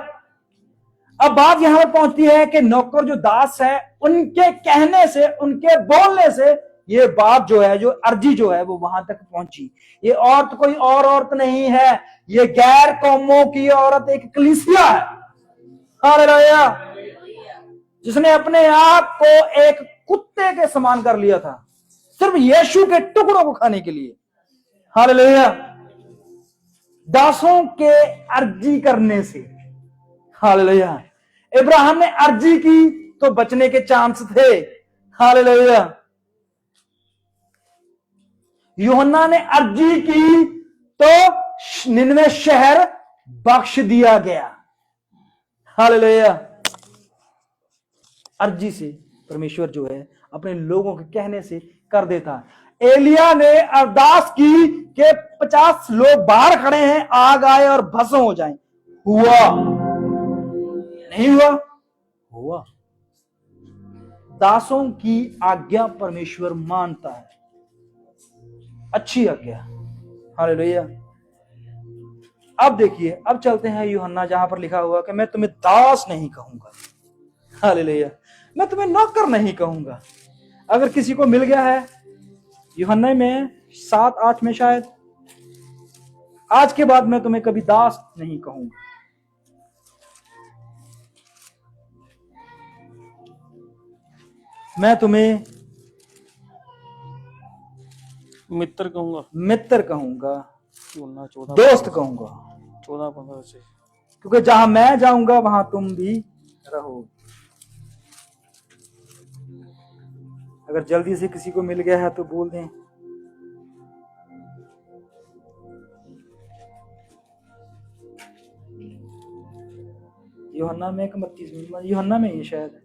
अब बात यहां पर पहुंचती है कि नौकर जो दास है, उनके कहने से, उनके बोलने से ये बात जो है, जो अर्जी जो है वो वहां तक पहुंची। ये औरत कोई और औरत नहीं है, ये गैर कौमों की औरत एक कलीसिया है। हालेलुया। जिसने अपने आप को एक कुत्ते के समान कर लिया था, सिर्फ यीशु के टुकड़ों को खाने के लिए। हालेलुया। दासों के अर्जी करने से। हालेलुया। इब्राहिम ने अर्जी की तो बचने के चांस थे। हालेलुया। यूहन्ना ने अर्जी की तो निनवे शहर बख्श दिया गया। हालेलुया। अर्जी से परमेश्वर जो है अपने लोगों के कहने से कर देता। एलिया ने अरदास की कि 50 लोग बाहर खड़े हैं, आग आए और भस्म हो जाएं। हुआ? नहीं हुआ? हुआ। दासों की आज्ञा परमेश्वर मानता है, अच्छी आज्ञा। हालेलुया। अब देखिए, अब चलते हैं यूहन्ना, जहां पर लिखा हुआ कि मैं तुम्हें दास नहीं कहूंगा। हालेलुया। मैं तुम्हें नौकर नहीं कहूंगा। अगर किसी को मिल गया है यूहन्ना में 7-8 में शायद, आज के बाद मैं तुम्हें कभी दास नहीं कहूंगा। मैं तुम्हें मित्र कहूंगा, दोस्त कहूंगा। 14-15 से, क्योंकि जहां मैं जाऊंगा वहां तुम भी रहो। अगर जल्दी से किसी को मिल गया है तो बोल दें। यूहन्ना में 31, यूहन्ना में ही शायद।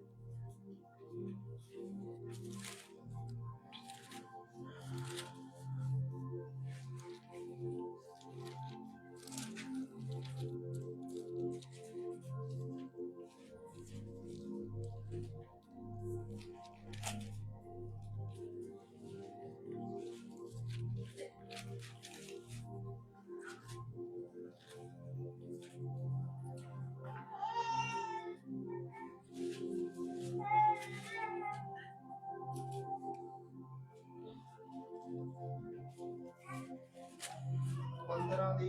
ਦੀ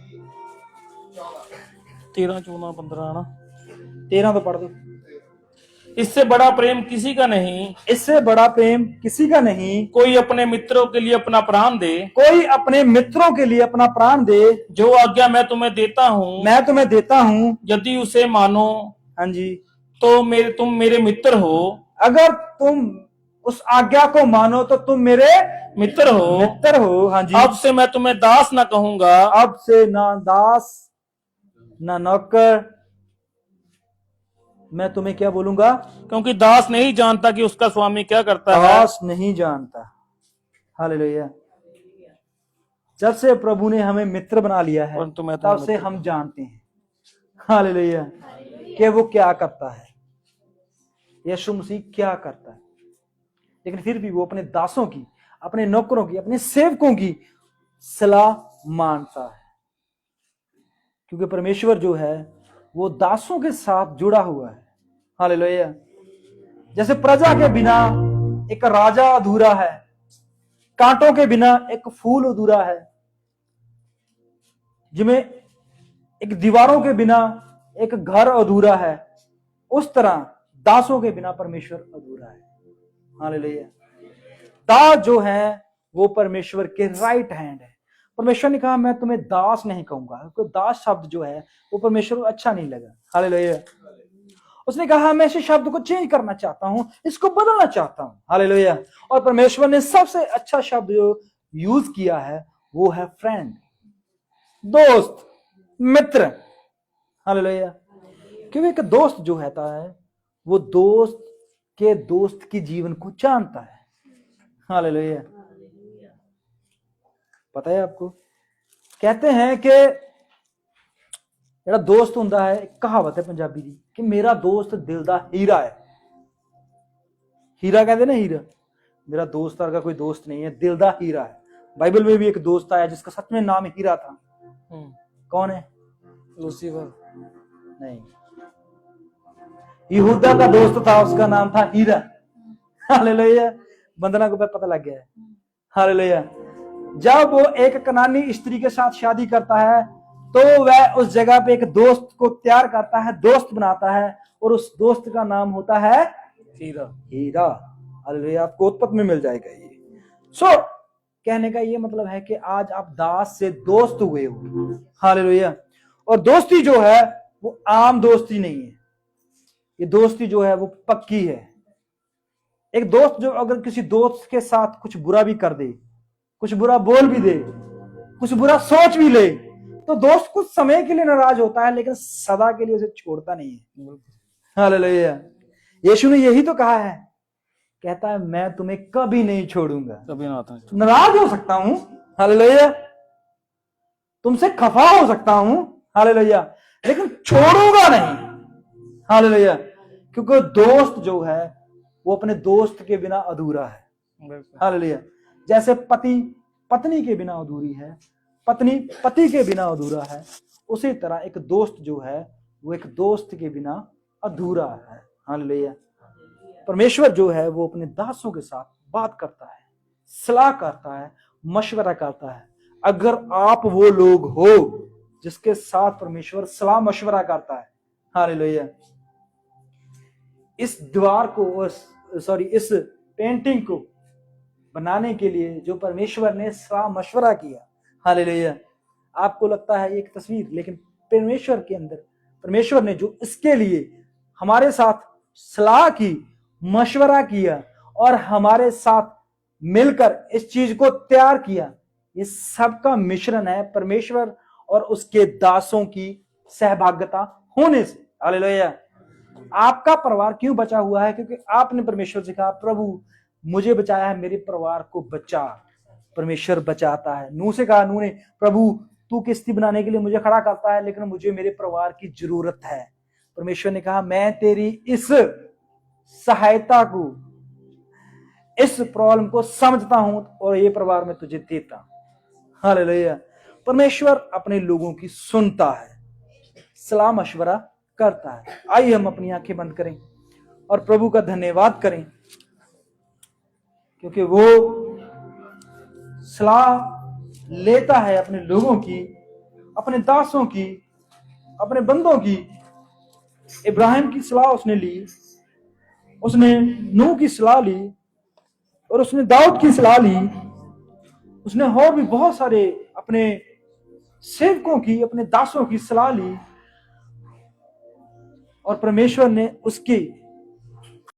13, 14, 15 ना। 13 तो पढ़ दो। इससे बड़ा प्रेम किसी का नहीं, इससे बड़ा प्रेम किसी का नहीं, कोई अपने मित्रों के लिए अपना प्राण दे, कोई अपने मित्रों के लिए अपना प्राण दे। जो आज्ञा मैं तुम्हें देता हूँ, मैं तुम्हें देता हूँ, यदि उसे मानो, हाँ जी, तो तुम मेरे मित्र हो। अगर तुम उस आज्ञा को मानो तो तुम मेरे मित्र हो। मित्र हो। हाँ जी। अब से मैं तुम्हें दास न कहूंगा, अब से ना दास ना नौकर, मैं तुम्हें क्या बोलूंगा? क्योंकि दास नहीं जानता कि उसका स्वामी क्या करता है। दास नहीं जानता। हालेलुया। जब से प्रभु ने हमें मित्र बना लिया है परंतु मैं तब से हम जानते हैं, हालेलुया, कि वो क्या करता है, यीशु मसीह क्या करता है। लेकिन फिर भी वो अपने दासों की, अपने नौकरों की, अपने सेवकों की सलाह मानता है, क्योंकि परमेश्वर जो है वो दासों के साथ जुड़ा हुआ है। हालेलुया। जैसे प्रजा के बिना एक राजा अधूरा है, कांटों के बिना एक फूल अधूरा है, जिसमें एक दीवारों के बिना एक घर अधूरा है, उस तरह दासों के बिना परमेश्वर अधूरा है। हालेलुया। दास जो है वो परमेश्वर के राइट हैंड है। परमेश्वर ने कहा मैं तुम्हें दास नहीं कहूंगा, क्योंकि दास शब्द जो है वो परमेश्वर को अच्छा नहीं लगा। हालेलुया। उसने कहा मैं इस शब्द को चेंज करना चाहता हूं, इसको बदलना चाहता हूं। हालेलुया। और परमेश्वर ने सबसे अच्छा शब्द जो यूज किया है वो है फ्रेंड, दोस्त, मित्र। हालेलुया। क्योंकि एक दोस्त जो होता है वो दोस्त के दोस्त की जीवन को जानता है। हालेलुया। पता है आपको, कहते हैं कि ਜਿਹੜਾ ਦੋਸਤ ਹੁੰਦਾ ਹੈ, ਇੱਕ ਕਹਾਵਤ ਹੈ ਪੰਜਾਬੀ ਦੀ ਕਿ ਮੇਰਾ ਦੋਸਤ ਦਿਲ ਦਾ ਹੀਰਾ ਹੈ। हीरा कहते ना, हीरा, मेरा दोस्त वर्गा कोई दोस्त नहीं है, दिल दा हीरा है। बाइबल में भी एक दोस्त आया जिसका सच में नाम हीरा था। कौन है? लूसीफर नहीं, यहूदा का दोस्त था, उसका नाम था हीरा। हालेलुया। बंदना को पता लग गया है। हालेलुया। जब वो एक कनानी स्त्री के साथ शादी करता है तो वह उस जगह पे एक दोस्त को तैयार करता है, दोस्त बनाता है, और उस दोस्त का नाम होता है हीरा। हीरा। हालेलुया। आपको उत्पत्ति में मिल जाएगा ये। सो कहने का ये मतलब है कि आज आप दास से दोस्त हुए हो। हालेलुया। और दोस्ती जो है वो आम दोस्ती नहीं है, ये दोस्ती जो है वो पक्की है। एक दोस्त जो अगर किसी दोस्त के साथ कुछ बुरा भी कर दे, कुछ बुरा बोल भी दे, कुछ बुरा सोच भी ले, तो दोस्त कुछ समय के लिए नाराज होता है लेकिन सदा के लिए उसे छोड़ता नहीं है। हालेलुया। यीशु ने यही तो कहा है, कहता है मैं तुम्हें कभी नहीं छोड़ूंगा। कभी ना आता। नाराज हो सकता हूं, हालेलुया, तुमसे खफा हो सकता हूं, हालेलुया, लेकिन छोड़ूंगा नहीं। हालेलुया। क्योंकि दोस्त जो है वो अपने दोस्त के बिना अधूरा है। हालेलुया। जैसे पति पत्नी के बिना अधूरी है, पत्नी पति के बिना अधूरा है, उसी तरह एक दोस्त जो है वो एक दोस्त के बिना अधूरा है। हालेलुया। परमेश्वर जो है वो अपने दासों के साथ बात करता है, सलाह करता है, मशवरा करता है। अगर आप वो लोग हो जिसके साथ परमेश्वर सलाह मशवरा करता है, हालेलुया, इस दीवार को, इस पेंटिंग को बनाने के लिए जो परमेश्वर ने सलाह मशवरा किया, हालेलुया, आपको लगता है एक तस्वीर, लेकिन परमेश्वर के अंदर परमेश्वर ने जो इसके लिए हमारे साथ सलाह की, मशवरा किया और हमारे साथ मिलकर इस चीज को तैयार किया, ये सबका मिश्रण है परमेश्वर और उसके दासों की सहभागिता होने से। हालेलुया। आपका परिवार क्यों बचा हुआ है? क्योंकि आपने परमेश्वर से कहा प्रभु मुझे बचाया है, मेरे परिवार को बचा। परमेश्वर बचाता है। नूह से कहा नूह ने, प्रभु तू किश्ती बनाने के लिए मुझे खड़ा करता है लेकिन मुझे मेरे परिवार की जरूरत है। परमेश्वर ने कहा मैं तेरी इस सहायता को, इस प्रॉब्लम को समझता हूं और ये परिवार में तुझे देता हूं। हालेलुया। परमेश्वर अपने लोगों की सुनता है, सलाह मशवरा करता है। आइए हम अपनी आंखें बंद करें और प्रभु का धन्यवाद करें, क्योंकि वो सलाह लेता है अपने लोगों की, अपने दासों की, अपने बंदों की। इब्राहिम की सलाह उसने ली, उसने नूह की सलाह ली और उसने दाऊद की सलाह ली, उसने और भी बहुत सारे अपने सेवकों की, अपने दासों की सलाह ली और परमेश्वर ने उसकी